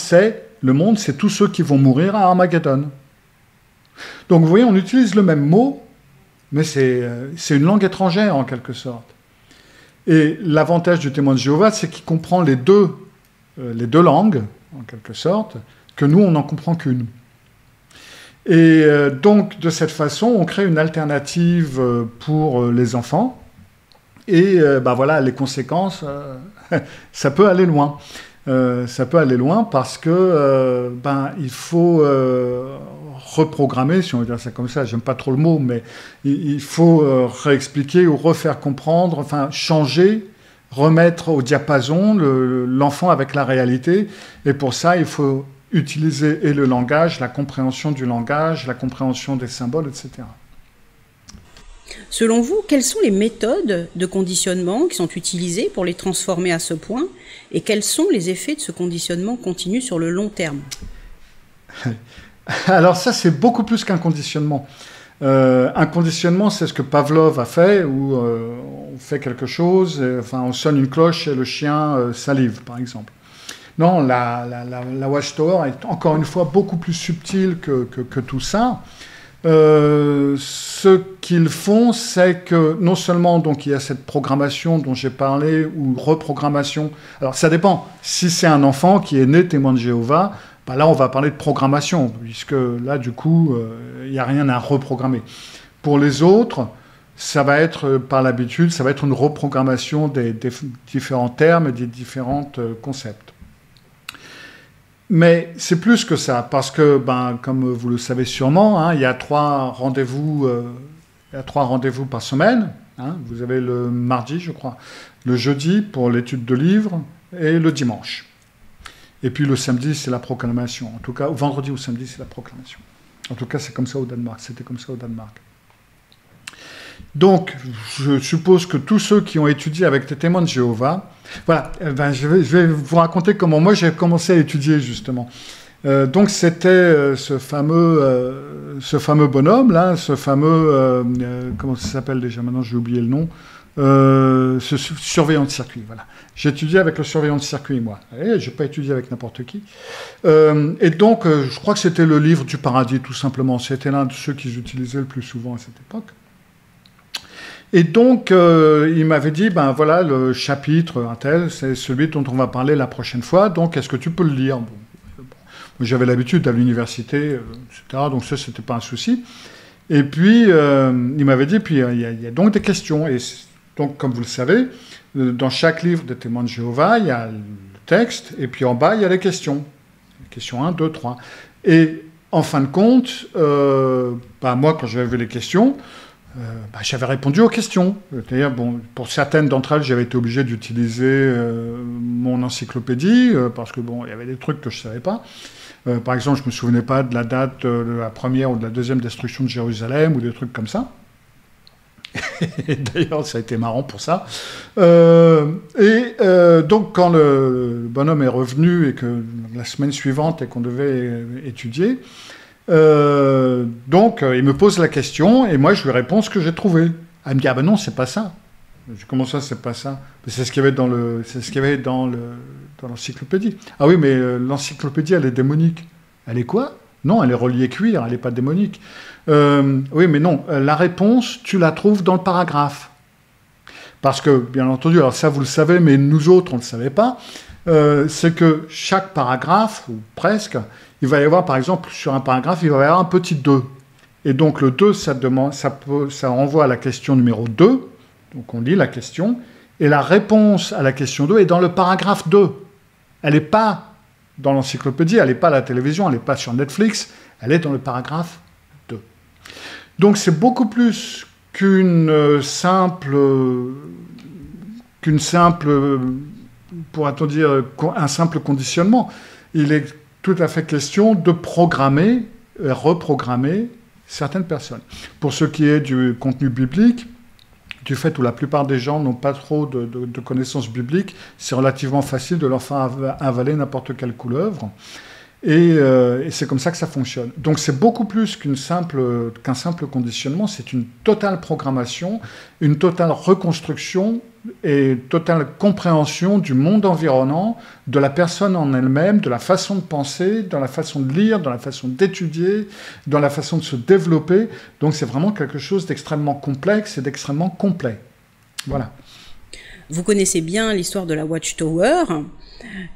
[SPEAKER 1] le monde, c'est tous ceux qui vont mourir à Armageddon. Donc vous voyez, on utilise le même mot, mais c'est une langue étrangère en quelque sorte. Et l'avantage du témoin de Jéhovah, c'est qu'il comprend les deux langues, en quelque sorte, que nous, on n'en comprend qu'une. Et donc, de cette façon, on crée une alternative pour les enfants. Et voilà, les conséquences, ça peut aller loin. Ça peut aller loin parce que il faut reprogrammer, si on veut dire ça comme ça, j'aime pas trop le mot, mais il faut réexpliquer ou refaire comprendre, enfin changer, remettre au diapason l'enfant avec la réalité. Et pour ça, il faut utiliser et le langage, la compréhension du langage, la compréhension des symboles, etc.
[SPEAKER 2] Selon vous, quelles sont les méthodes de conditionnement qui sont utilisées pour les transformer à ce point et quels sont les effets de ce conditionnement continu sur le long terme?
[SPEAKER 1] Alors ça, c'est beaucoup plus qu'un conditionnement. Un conditionnement, c'est ce que Pavlov a fait, où on fait quelque chose, on sonne une cloche et le chien salive, par exemple. Non, la Watchtower est encore une fois beaucoup plus subtile que tout ça. Ce qu'ils font, c'est que non seulement donc, il y a cette programmation dont j'ai parlé, ou reprogrammation. Alors ça dépend. Si c'est un enfant qui est né témoin de Jéhovah, là on va parler de programmation, puisque là du coup, il n'y a rien à reprogrammer. Pour les autres, ça va être, par l'habitude, ça va être une reprogrammation des différents termes et des différents concepts. Mais c'est plus que ça, parce que, comme vous le savez sûrement, il y a 3 rendez-vous par semaine. Vous avez le mardi, je crois, le jeudi pour l'étude de livres, et le dimanche. Et puis le samedi, c'est la proclamation. En tout cas, vendredi ou samedi, c'est la proclamation. En tout cas, c'est comme ça au Danemark. C'était comme ça au Danemark. Donc, je suppose que tous ceux qui ont étudié avec les témoins de Jéhovah, voilà, je vais vous raconter comment moi j'ai commencé à étudier justement. Donc c'était ce fameux bonhomme là, ce fameux comment ça s'appelle déjà maintenant, j'ai oublié le nom, ce surveillant de circuit. Voilà, j'ai étudié avec le surveillant de circuit moi. Et j'ai pas étudié avec n'importe qui. Et donc je crois que c'était le livre du paradis tout simplement. C'était l'un de ceux qu'ils utilisaient le plus souvent à cette époque. Et donc, il m'avait dit, voilà, le chapitre, un tel, c'est celui dont on va parler la prochaine fois, donc est-ce que tu peux le lire? J'avais l'habitude à l'université, etc., donc ça, c'était pas un souci. Et puis, il m'avait dit, puis il y a donc des questions. Et donc, comme vous le savez, dans chaque livre des témoins de Jéhovah, il y a le texte, et puis en bas, il y a les questions. Questions 1, 2, 3. Et en fin de compte, moi, quand j'avais vu les questions, j'avais répondu aux questions. C'est-à-dire, pour certaines d'entre elles, j'avais été obligé d'utiliser mon encyclopédie, parce que il y avait des trucs que je ne savais pas. Par exemple, je ne me souvenais pas de la date de la première ou de la deuxième destruction de Jérusalem, ou des trucs comme ça. Et d'ailleurs, ça a été marrant pour ça. Donc, quand le bonhomme est revenu, et que la semaine suivante, et qu'on devait étudier, donc, il me pose la question, et moi, je lui réponds ce que j'ai trouvé. Elle me dit, non, c'est pas ça. Comment ça, c'est pas ça? C'est ce qu'il y avait dans l'encyclopédie. Ah oui, mais l'encyclopédie, elle est démonique. Elle est quoi? Non, elle est reliée cuir, elle n'est pas démonique. Oui, mais non, la réponse, tu la trouves dans le paragraphe. Parce que, bien entendu, alors ça, vous le savez, mais nous autres, on ne le savait pas, c'est que chaque paragraphe, ou presque, il va y avoir, par exemple, sur un paragraphe, il va y avoir un petit 2. Et donc, le 2, ça renvoie à la question numéro 2. Donc, on lit la question. Et la réponse à la question 2 est dans le paragraphe 2. Elle n'est pas dans l'encyclopédie, elle n'est pas à la télévision, elle n'est pas sur Netflix, elle est dans le paragraphe 2. Donc, c'est beaucoup plus qu'une simple, pourrait-on dire, un simple conditionnement. Il est tout à fait question de programmer, reprogrammer certaines personnes. Pour ce qui est du contenu biblique, du fait où la plupart des gens n'ont pas trop de connaissances bibliques, c'est relativement facile de leur faire avaler n'importe quelle couleuvre. Et c'est comme ça que ça fonctionne. Donc c'est beaucoup plus qu'un simple conditionnement, c'est une totale programmation, une totale reconstruction et totale compréhension du monde environnant, de la personne en elle-même, de la façon de penser, de la façon de lire, de la façon d'étudier, de la façon de se développer. Donc c'est vraiment quelque chose d'extrêmement complexe et d'extrêmement complet. Voilà.
[SPEAKER 2] Vous connaissez bien l'histoire de la Watchtower.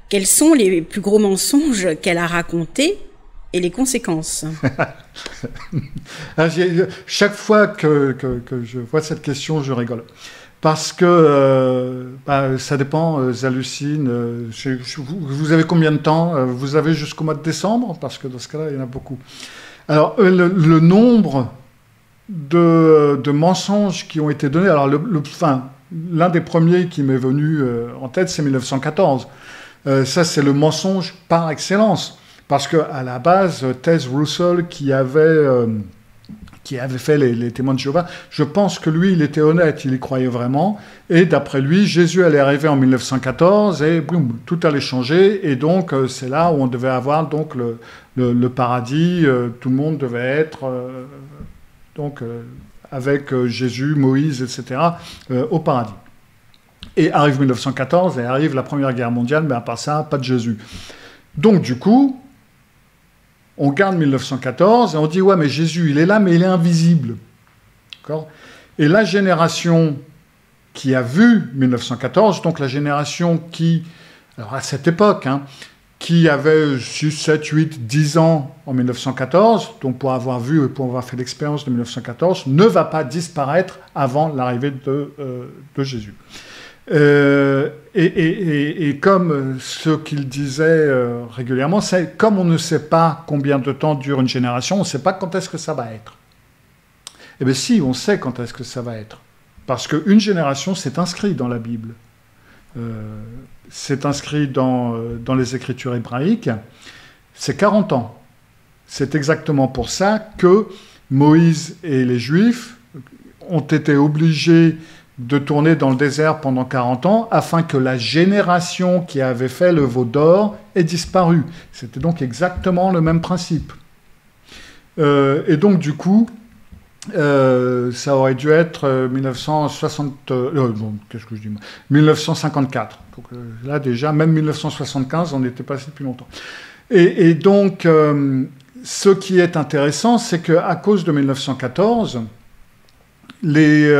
[SPEAKER 2] Quels sont les plus gros mensonges qu'elle a racontés et les conséquences?
[SPEAKER 1] Chaque fois que je vois cette question, je rigole. Parce que ça dépend, j'hallucine. Vous avez combien de temps? Vous avez jusqu'au mois de décembre? Parce que dans ce cas-là, il y en a beaucoup. Alors, le nombre de mensonges qui ont été donnés, alors l'un des premiers qui m'est venu en tête, c'est 1914. Ça, c'est le mensonge par excellence. Parce qu'à la base, Tess Russell, qui avait fait les témoins de Jéhovah, je pense que lui, il était honnête, il y croyait vraiment. Et d'après lui, Jésus allait arriver en 1914 et boum, tout allait changer. Et donc, c'est là où on devait avoir donc, le paradis. Tout le monde devait être avec Jésus, Moïse, etc., au paradis. Et arrive 1914 et arrive la Première Guerre mondiale, mais à part ça, pas de Jésus. Donc, du coup, on garde 1914 et on dit « Ouais, mais Jésus, il est là, mais il est invisible. » D'accord ? Et la génération qui a vu 1914, donc la génération qui, alors à cette époque, qui avait 6, 7, 8, 10 ans en 1914, donc pour avoir vu et pour avoir fait l'expérience de 1914, ne va pas disparaître avant l'arrivée de Jésus. Et comme ce qu'il disait régulièrement, c'est comme on ne sait pas combien de temps dure une génération, on ne sait pas quand est-ce que ça va être. Eh bien si, on sait quand est-ce que ça va être. Parce qu'une génération, c'est inscrit dans la Bible. C'est inscrit dans les Écritures hébraïques. C'est 40 ans. C'est exactement pour ça que Moïse et les Juifs ont été obligés de tourner dans le désert pendant 40 ans, afin que la génération qui avait fait le veau d'or ait disparu. C'était donc exactement le même principe. Et donc, du coup, ça aurait dû être 1954. Donc, là, déjà, même 1975, on était passé depuis longtemps. Et donc, ce qui est intéressant, c'est qu'à cause de 1914, les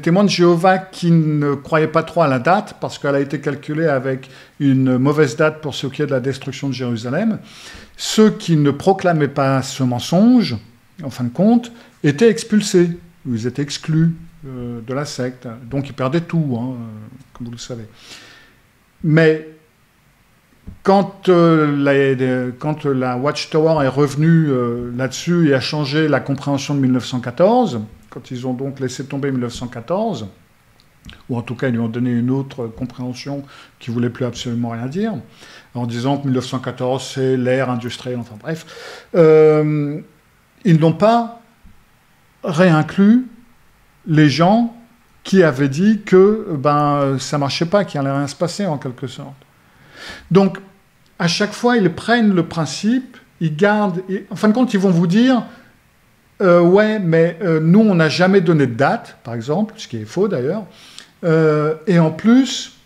[SPEAKER 1] témoins de Jéhovah qui ne croyaient pas trop à la date, parce qu'elle a été calculée avec une mauvaise date pour ce qui est de la destruction de Jérusalem, ceux qui ne proclamaient pas ce mensonge, en fin de compte, étaient expulsés. Ils étaient exclus de la secte. Donc ils perdaient tout, comme vous le savez. Mais quand la Watchtower est revenue là-dessus et a changé la compréhension de 1914, quand ils ont donc laissé tomber 1914, ou en tout cas ils lui ont donné une autre compréhension qui ne voulait plus absolument rien dire, en disant que 1914 c'est l'ère industrielle, enfin bref, ils n'ont pas réinclus les gens qui avaient dit que ça ne marchait pas, qu'il n'allait rien se passer en quelque sorte. Donc, à chaque fois, ils prennent le principe, ils gardent... En fin de compte, ils vont vous dire ouais, mais nous, on n'a jamais donné de date, par exemple, ce qui est faux d'ailleurs. Et en plus,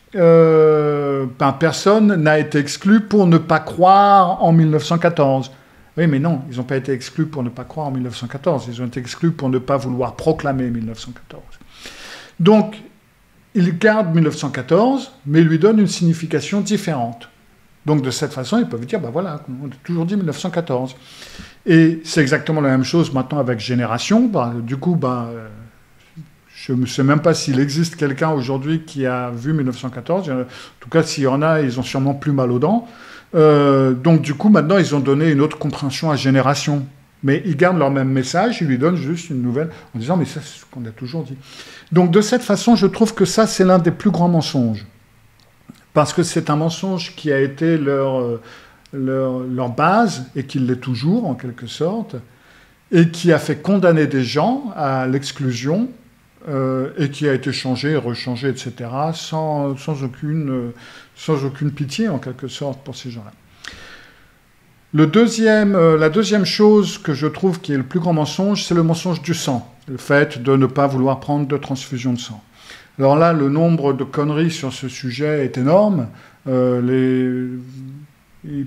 [SPEAKER 1] personne n'a été exclu pour ne pas croire en 1914. Oui, mais non, ils n'ont pas été exclus pour ne pas croire en 1914. Ils ont été exclus pour ne pas vouloir proclamer 1914. Donc, ils gardent 1914, mais ils lui donnent une signification différente. Donc, de cette façon, ils peuvent dire, voilà, on a toujours dit 1914. Et c'est exactement la même chose maintenant avec Génération. Du coup, je ne sais même pas s'il existe quelqu'un aujourd'hui qui a vu 1914. En tout cas, s'il y en a, ils ont sûrement plus mal aux dents. Donc, du coup, maintenant, ils ont donné une autre compréhension à Génération. Mais ils gardent leur même message, ils lui donnent juste une nouvelle en disant « mais ça, c'est ce qu'on a toujours dit ». Donc, de cette façon, je trouve que ça, c'est l'un des plus grands mensonges. Parce que c'est un mensonge qui a été leur base, et qui l'est toujours, en quelque sorte, et qui a fait condamner des gens à l'exclusion, et qui a été changé, rechangé, etc., sans aucune pitié, en quelque sorte, pour ces gens-là. La deuxième chose que je trouve qui est le plus grand mensonge, c'est le mensonge du sang. Le fait de ne pas vouloir prendre de transfusion de sang. Alors là, le nombre de conneries sur ce sujet est énorme. Ils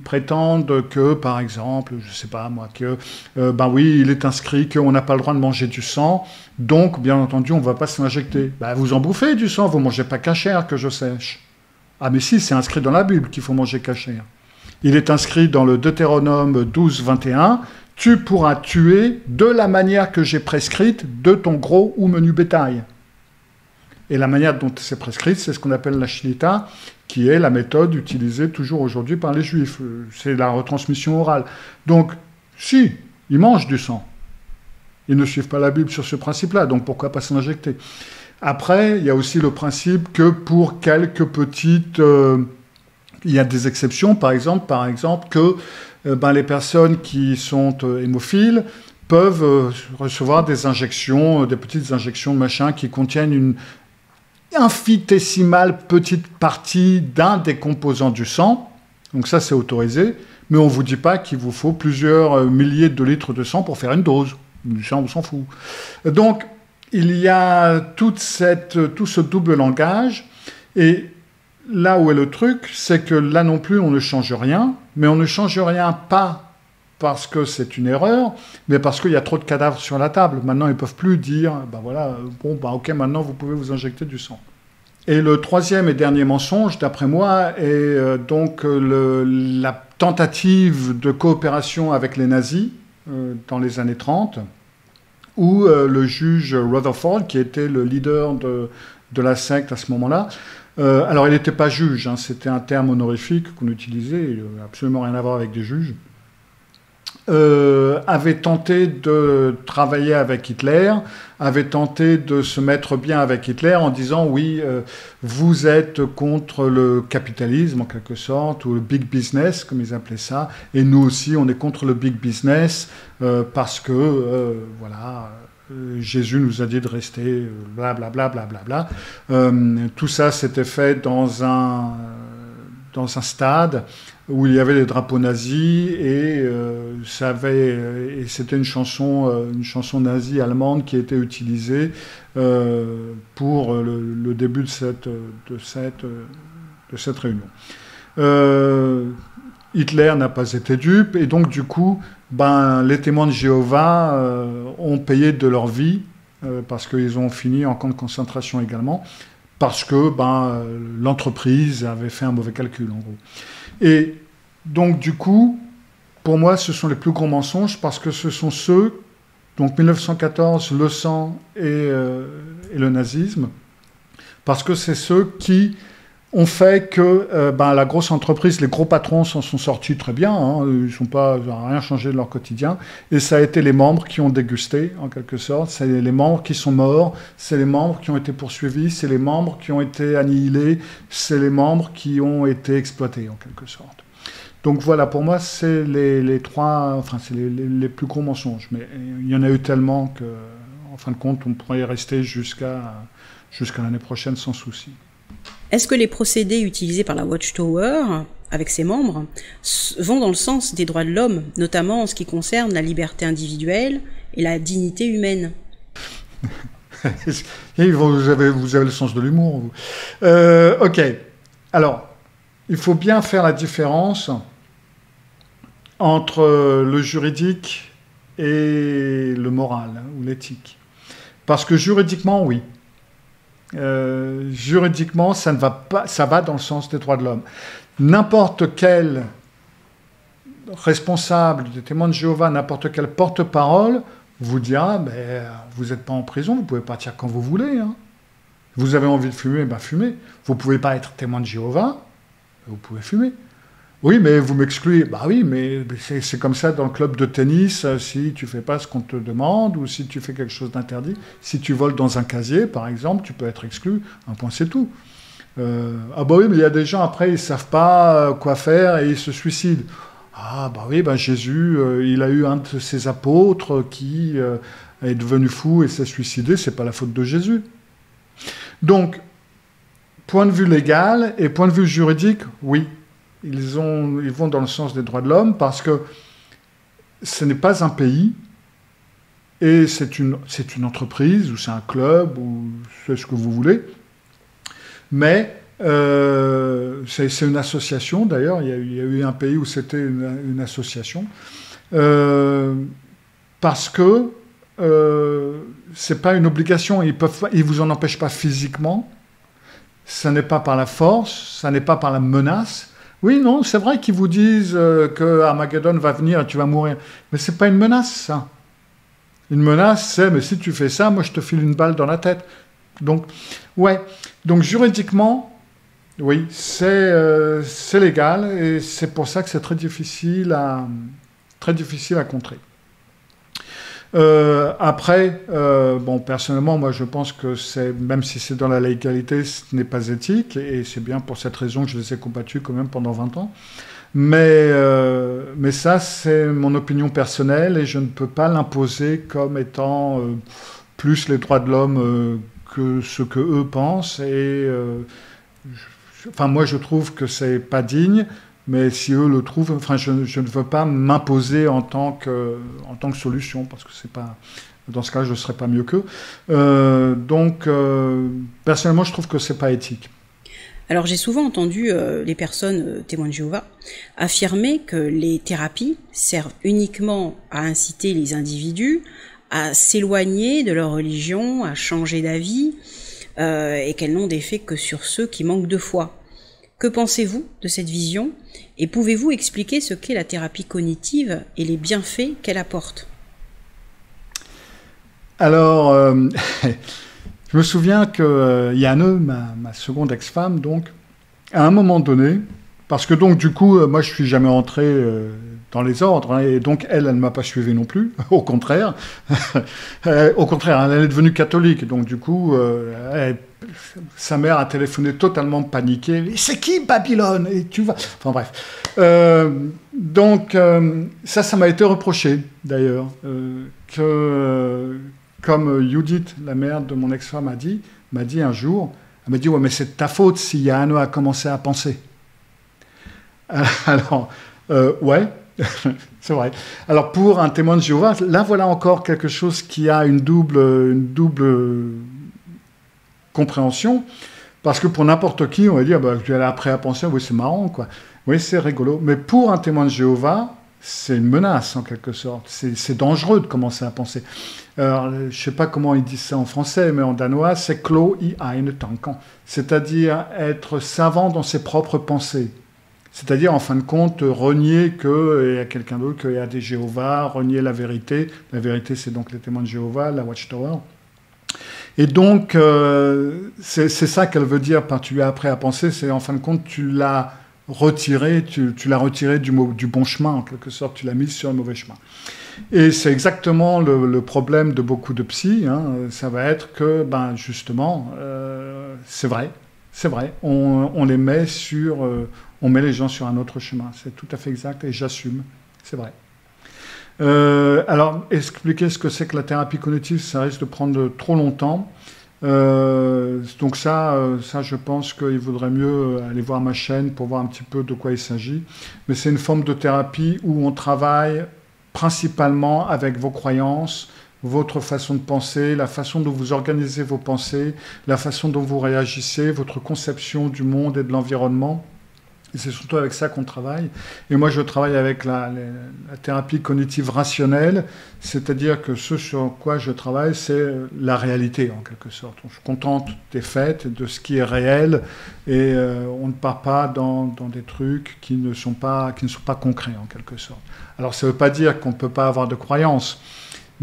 [SPEAKER 1] prétendent que, par exemple, je ne sais pas moi, que, ben oui, il est inscrit qu'on n'a pas le droit de manger du sang, donc, bien entendu, on ne va pas se l'injecter. Ben, vous en bouffez du sang, vous ne mangez pas cachère, que je sache. Ah mais si, c'est inscrit dans la Bible qu'il faut manger cachère. Il est inscrit dans le Deutéronome 12, 21, « Tu pourras tuer de la manière que j'ai prescrite de ton gros ou menu bétail ». Et la manière dont c'est prescrit, c'est ce qu'on appelle la shlita, qui est la méthode utilisée toujours aujourd'hui par les juifs. C'est la retransmission orale. Donc, si, ils mangent du sang. Ils ne suivent pas la Bible sur ce principe-là, donc pourquoi pas s'en injecter? Après, il y a aussi le principe que pour quelques petites... il y a des exceptions, par exemple que les personnes qui sont hémophiles peuvent recevoir des injections, des petites injections de machin qui contiennent une infinitésimale petite partie d'un des composants du sang. Donc ça, c'est autorisé. Mais on ne vous dit pas qu'il vous faut plusieurs milliers de litres de sang pour faire une dose. Du sang, on s'en fout. Donc, il y a tout ce double langage. Et là où est le truc, c'est que là non plus, on ne change rien. Mais on ne change rien pas parce que c'est une erreur, mais parce qu'il y a trop de cadavres sur la table. Maintenant, ils ne peuvent plus dire, ok, maintenant, vous pouvez vous injecter du sang. Et le troisième et dernier mensonge, d'après moi, est donc la tentative de coopération avec les nazis dans les années 30, où le juge Rutherford, qui était le leader de la secte à ce moment-là, alors il n'était pas juge, hein, c'était un terme honorifique qu'on utilisait, il n'a absolument rien à voir avec des juges, avait tenté de travailler avec Hitler, avait tenté de se mettre bien avec Hitler en disant oui, vous êtes contre le capitalisme en quelque sorte, ou le big business comme ils appelaient ça, et nous aussi on est contre le big business parce que Jésus nous a dit de rester blablabla. Tout ça s'était fait dans un stade où il y avait des drapeaux nazis et c'était une chanson nazie allemande qui était utilisée pour le début de cette réunion. Hitler n'a pas été dupe et donc du coup, les témoins de Jéhovah ont payé de leur vie parce qu'ils ont fini en camp de concentration également. Parce que l'entreprise avait fait un mauvais calcul, en gros. Et donc, du coup, pour moi, ce sont les plus gros mensonges, parce que ce sont ceux, donc 1914, le sang et le nazisme, parce que c'est ceux qui ont fait que la grosse entreprise, les gros patrons s'en sont sortis très bien, hein, ils n'ont rien changé de leur quotidien, et ça a été les membres qui ont dégusté, en quelque sorte, c'est les membres qui sont morts, c'est les membres qui ont été poursuivis, c'est les membres qui ont été annihilés, c'est les membres qui ont été exploités, en quelque sorte. Donc voilà, pour moi, c'est les plus gros mensonges, mais il y en a eu tellement que, en fin de compte, on pourrait y rester jusqu'à l'année prochaine sans souci.
[SPEAKER 2] Est-ce que les procédés utilisés par la Watchtower, avec ses membres, vont dans le sens des droits de l'homme, notamment en ce qui concerne la liberté individuelle et la dignité humaine?
[SPEAKER 1] Vous avez le sens de l'humour, vous. Ok. Alors, il faut bien faire la différence entre le juridique et le moral, ou l'éthique. Parce que juridiquement, oui. Juridiquement, ça va dans le sens des droits de l'homme. N'importe quel responsable des témoins de Jéhovah, n'importe quel porte-parole vous dira vous n'êtes pas en prison, vous pouvez partir quand vous voulez. Hein. Vous avez envie de fumer, fumez. Vous ne pouvez pas être témoin de Jéhovah, vous pouvez fumer. Oui, mais vous m'excluez. Oui, mais c'est comme ça dans le club de tennis, si tu ne fais pas ce qu'on te demande, ou si tu fais quelque chose d'interdit. Si tu voles dans un casier, par exemple, tu peux être exclu. Un point, c'est tout. Oui, mais il y a des gens, après, ils ne savent pas quoi faire et ils se suicident. Jésus, il a eu un de ses apôtres qui est devenu fou et s'est suicidé. Ce n'est pas la faute de Jésus. Donc, point de vue légal et point de vue juridique, oui. ils vont dans le sens des droits de l'homme parce que ce n'est pas un pays et c'est une entreprise ou c'est un club ou c'est ce que vous voulez, mais c'est une association d'ailleurs. Il y a eu un pays où c'était une association parce que c'est pas une obligation. Ils vous en empêchent pas physiquement. Ça n'est pas par la force, ça n'est pas par la menace. Oui, non, c'est vrai qu'ils vous disent que Armageddon va venir et tu vas mourir. Mais c'est pas une menace, ça. Une menace, c'est, mais si tu fais ça, moi je te file une balle dans la tête. Donc, ouais. Donc juridiquement, oui, c'est légal et c'est pour ça que c'est très difficile à contrer. Après, bon, personnellement, moi, je pense que même si c'est dans la légalité, ce n'est pas éthique, et c'est bien pour cette raison que je les ai combattus quand même pendant 20 ans. Mais ça, c'est mon opinion personnelle, et je ne peux pas l'imposer comme étant plus les droits de l'homme que ce que eux pensent. Et enfin, moi, je trouve que c'est pas digne. Mais si eux le trouvent, enfin, je ne veux pas m'imposer en tant que solution, parce que c'est pas, dans ce cas, je ne serais pas mieux qu'eux. Donc, personnellement, je trouve que c'est pas éthique.
[SPEAKER 2] Alors, j'ai souvent entendu les personnes témoins de Jéhovah affirmer que les thérapies servent uniquement à inciter les individus à s'éloigner de leur religion, à changer d'avis, et qu'elles n'ont d'effet que sur ceux qui manquent de foi. Que pensez-vous de cette vision et pouvez-vous expliquer ce qu'est la thérapie cognitive et les bienfaits qu'elle apporte?
[SPEAKER 1] Alors, je me souviens que Yanne, ma seconde ex-femme, donc, à un moment donné, parce que donc du coup, moi je suis jamais entré dans les ordres, hein, et donc elle ne m'a pas suivi non plus, au contraire. Au contraire, elle est devenue catholique, donc du coup, sa mère a téléphoné totalement paniquée. « C'est qui Babylone ?» Et tu vas... Enfin bref. Donc, ça m'a été reproché, d'ailleurs, que, comme Judith, la mère de mon ex-femme, m'a dit un jour, elle m'a dit « Ouais, mais c'est de ta faute si Yano a commencé à penser. » Alors, ouais, c'est vrai. Alors, pour un témoin de Jéhovah, là, voilà encore quelque chose qui a une double compréhension, parce que pour n'importe qui, on va dire, bah, tu es là prêt à penser, oui, c'est marrant, quoi. Oui, c'est rigolo. Mais pour un témoin de Jéhovah, c'est une menace, en quelque sorte. C'est dangereux de commencer à penser. Alors, je ne sais pas comment ils disent ça en français, mais en danois, c'est klo i ein tanken, c'est-à-dire être savant dans ses propres pensées. C'est-à-dire, en fin de compte, renier qu'il y a quelqu'un d'autre, qu'il y a des Jéhovah, renier la vérité. La vérité, c'est donc les témoins de Jéhovah, la Watchtower. Et donc, c'est ça qu'elle veut dire par tu es prêt à penser, c'est en fin de compte, tu l'as retiré, tu l'as retiré du bon chemin, en quelque sorte, tu l'as mis sur le mauvais chemin. Et c'est exactement le problème de beaucoup de psys, hein, ça va être que, ben, justement, c'est vrai, on les met on met les gens sur un autre chemin, c'est tout à fait exact, et j'assume, c'est vrai. Alors, expliquer ce que c'est que la thérapie cognitive, ça risque de prendre trop longtemps. Donc ça, je pense qu'il vaudrait mieux aller voir ma chaîne pour voir un petit peu de quoi il s'agit. Mais c'est une forme de thérapie où on travaille principalement avec vos croyances, votre façon de penser, la façon dont vous organisez vos pensées, la façon dont vous réagissez, votre conception du monde et de l'environnement. Et c'est surtout avec ça qu'on travaille. Et moi, je travaille avec la thérapie cognitive rationnelle, c'est-à-dire que ce sur quoi je travaille, c'est la réalité, en quelque sorte. On se contente des faits, de ce qui est réel, et on ne part pas dans des trucs qui ne sont pas concrets, en quelque sorte. Alors, ça ne veut pas dire qu'on ne peut pas avoir de croyances,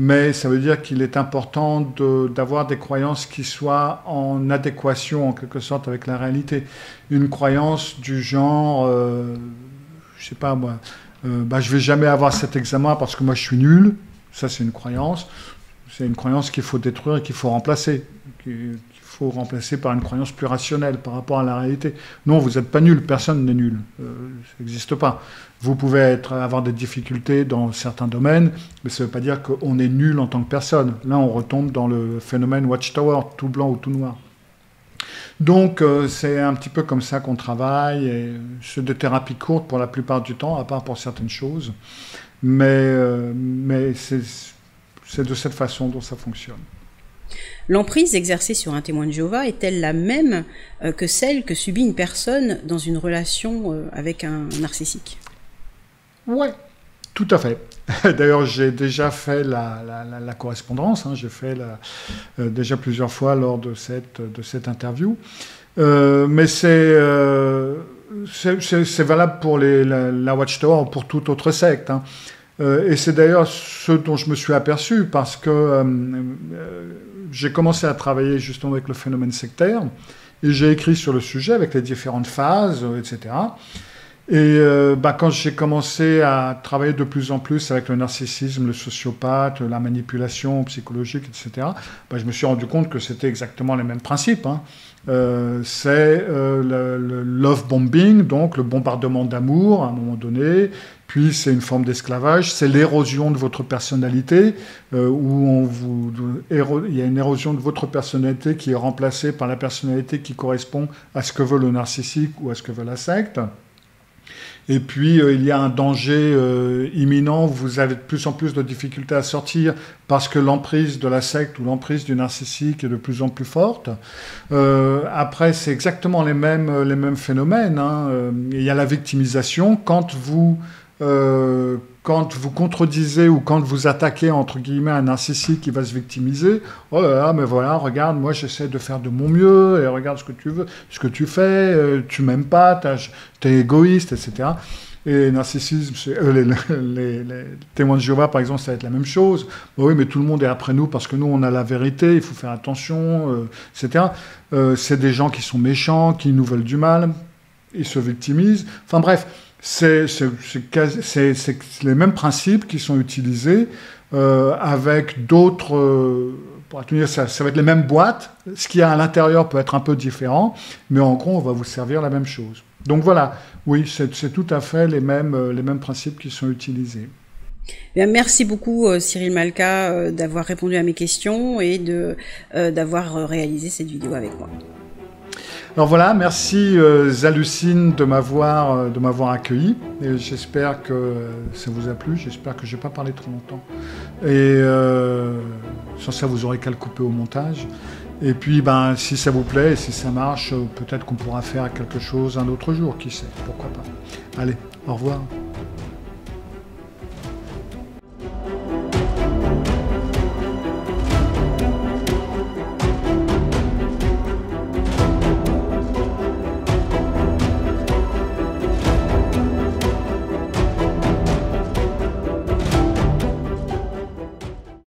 [SPEAKER 1] mais ça veut dire qu'il est important d'avoir des croyances qui soient en adéquation, en quelque sorte, avec la réalité. Une croyance du genre, je sais pas moi, bah, je vais jamais avoir cet examen parce que moi je suis nul, ça c'est une croyance. C'est une croyance qu'il faut détruire et qu'il faut remplacer. Qu'il faut remplacer par une croyance plus rationnelle par rapport à la réalité. Non, vous n'êtes pas nul, personne n'est nul. Ça n'existe pas. Vous pouvez avoir des difficultés dans certains domaines, mais ça ne veut pas dire qu'on est nul en tant que personne. Là, on retombe dans le phénomène Watchtower, tout blanc ou tout noir. Donc c'est un petit peu comme ça qu'on travaille, et c'est des thérapies courtes pour la plupart du temps, à part pour certaines choses, mais c'est de cette façon dont ça fonctionne.
[SPEAKER 2] L'emprise exercée sur un témoin de Jéhovah est-elle la même que celle que subit une personne dans une relation avec un narcissique?
[SPEAKER 1] Ouais, tout à fait. D'ailleurs, j'ai déjà fait la correspondance, hein, j'ai fait déjà plusieurs fois lors de cette interview. Mais c'est valable pour la Watchtower ou pour toute autre secte, hein. Et c'est d'ailleurs ce dont je me suis aperçu, parce que j'ai commencé à travailler justement avec le phénomène sectaire, et j'ai écrit sur le sujet avec les différentes phases, etc. Et quand j'ai commencé à travailler de plus en plus avec le narcissisme, le sociopathe, la manipulation psychologique, etc., je me suis rendu compte que c'était exactement les mêmes principes, hein. C'est le love bombing, donc le bombardement d'amour à un moment donné, puis c'est une forme d'esclavage, c'est l'érosion de votre personnalité, où il y a une érosion de votre personnalité qui est remplacée par la personnalité qui correspond à ce que veut le narcissique ou à ce que veut la secte. Et puis, il y a un danger imminent, vous avez de plus en plus de difficultés à sortir parce que l'emprise de la secte ou l'emprise du narcissique est de plus en plus forte. Après, c'est exactement les mêmes phénomènes, hein. Il y a la victimisation. Quand vous contredisez ou quand vous attaquez, entre guillemets, un narcissique qui va se victimiser, oh là là, mais voilà, regarde, moi j'essaie de faire de mon mieux, et regarde ce que tu veux, ce que tu fais, tu m'aimes pas, t'es égoïste, etc. Et narcissisme, les témoins de Jéhovah, par exemple, ça va être la même chose. Oui, mais tout le monde est après nous parce que nous, on a la vérité, il faut faire attention, etc. C'est des gens qui sont méchants, qui nous veulent du mal, ils se victimisent. Enfin bref, c'est les mêmes principes qui sont utilisés avec d'autres... pour tenir ça va être les mêmes boîtes. Ce qu'il y a à l'intérieur peut être un peu différent, mais en gros, on va vous servir la même chose. Donc voilà, oui, c'est tout à fait les mêmes principes qui sont utilisés.
[SPEAKER 2] Bien, merci beaucoup Cyril Malka d'avoir répondu à mes questions et d'avoir réalisé cette vidéo avec moi.
[SPEAKER 1] Alors voilà, merci Zalucine de m'avoir accueilli, et j'espère que ça vous a plu, j'espère que je n'ai pas parlé trop longtemps, et sans ça vous aurez qu'à le couper au montage, et puis si ça vous plaît et si ça marche, peut-être qu'on pourra faire quelque chose un autre jour, qui sait, pourquoi pas. Allez, au revoir.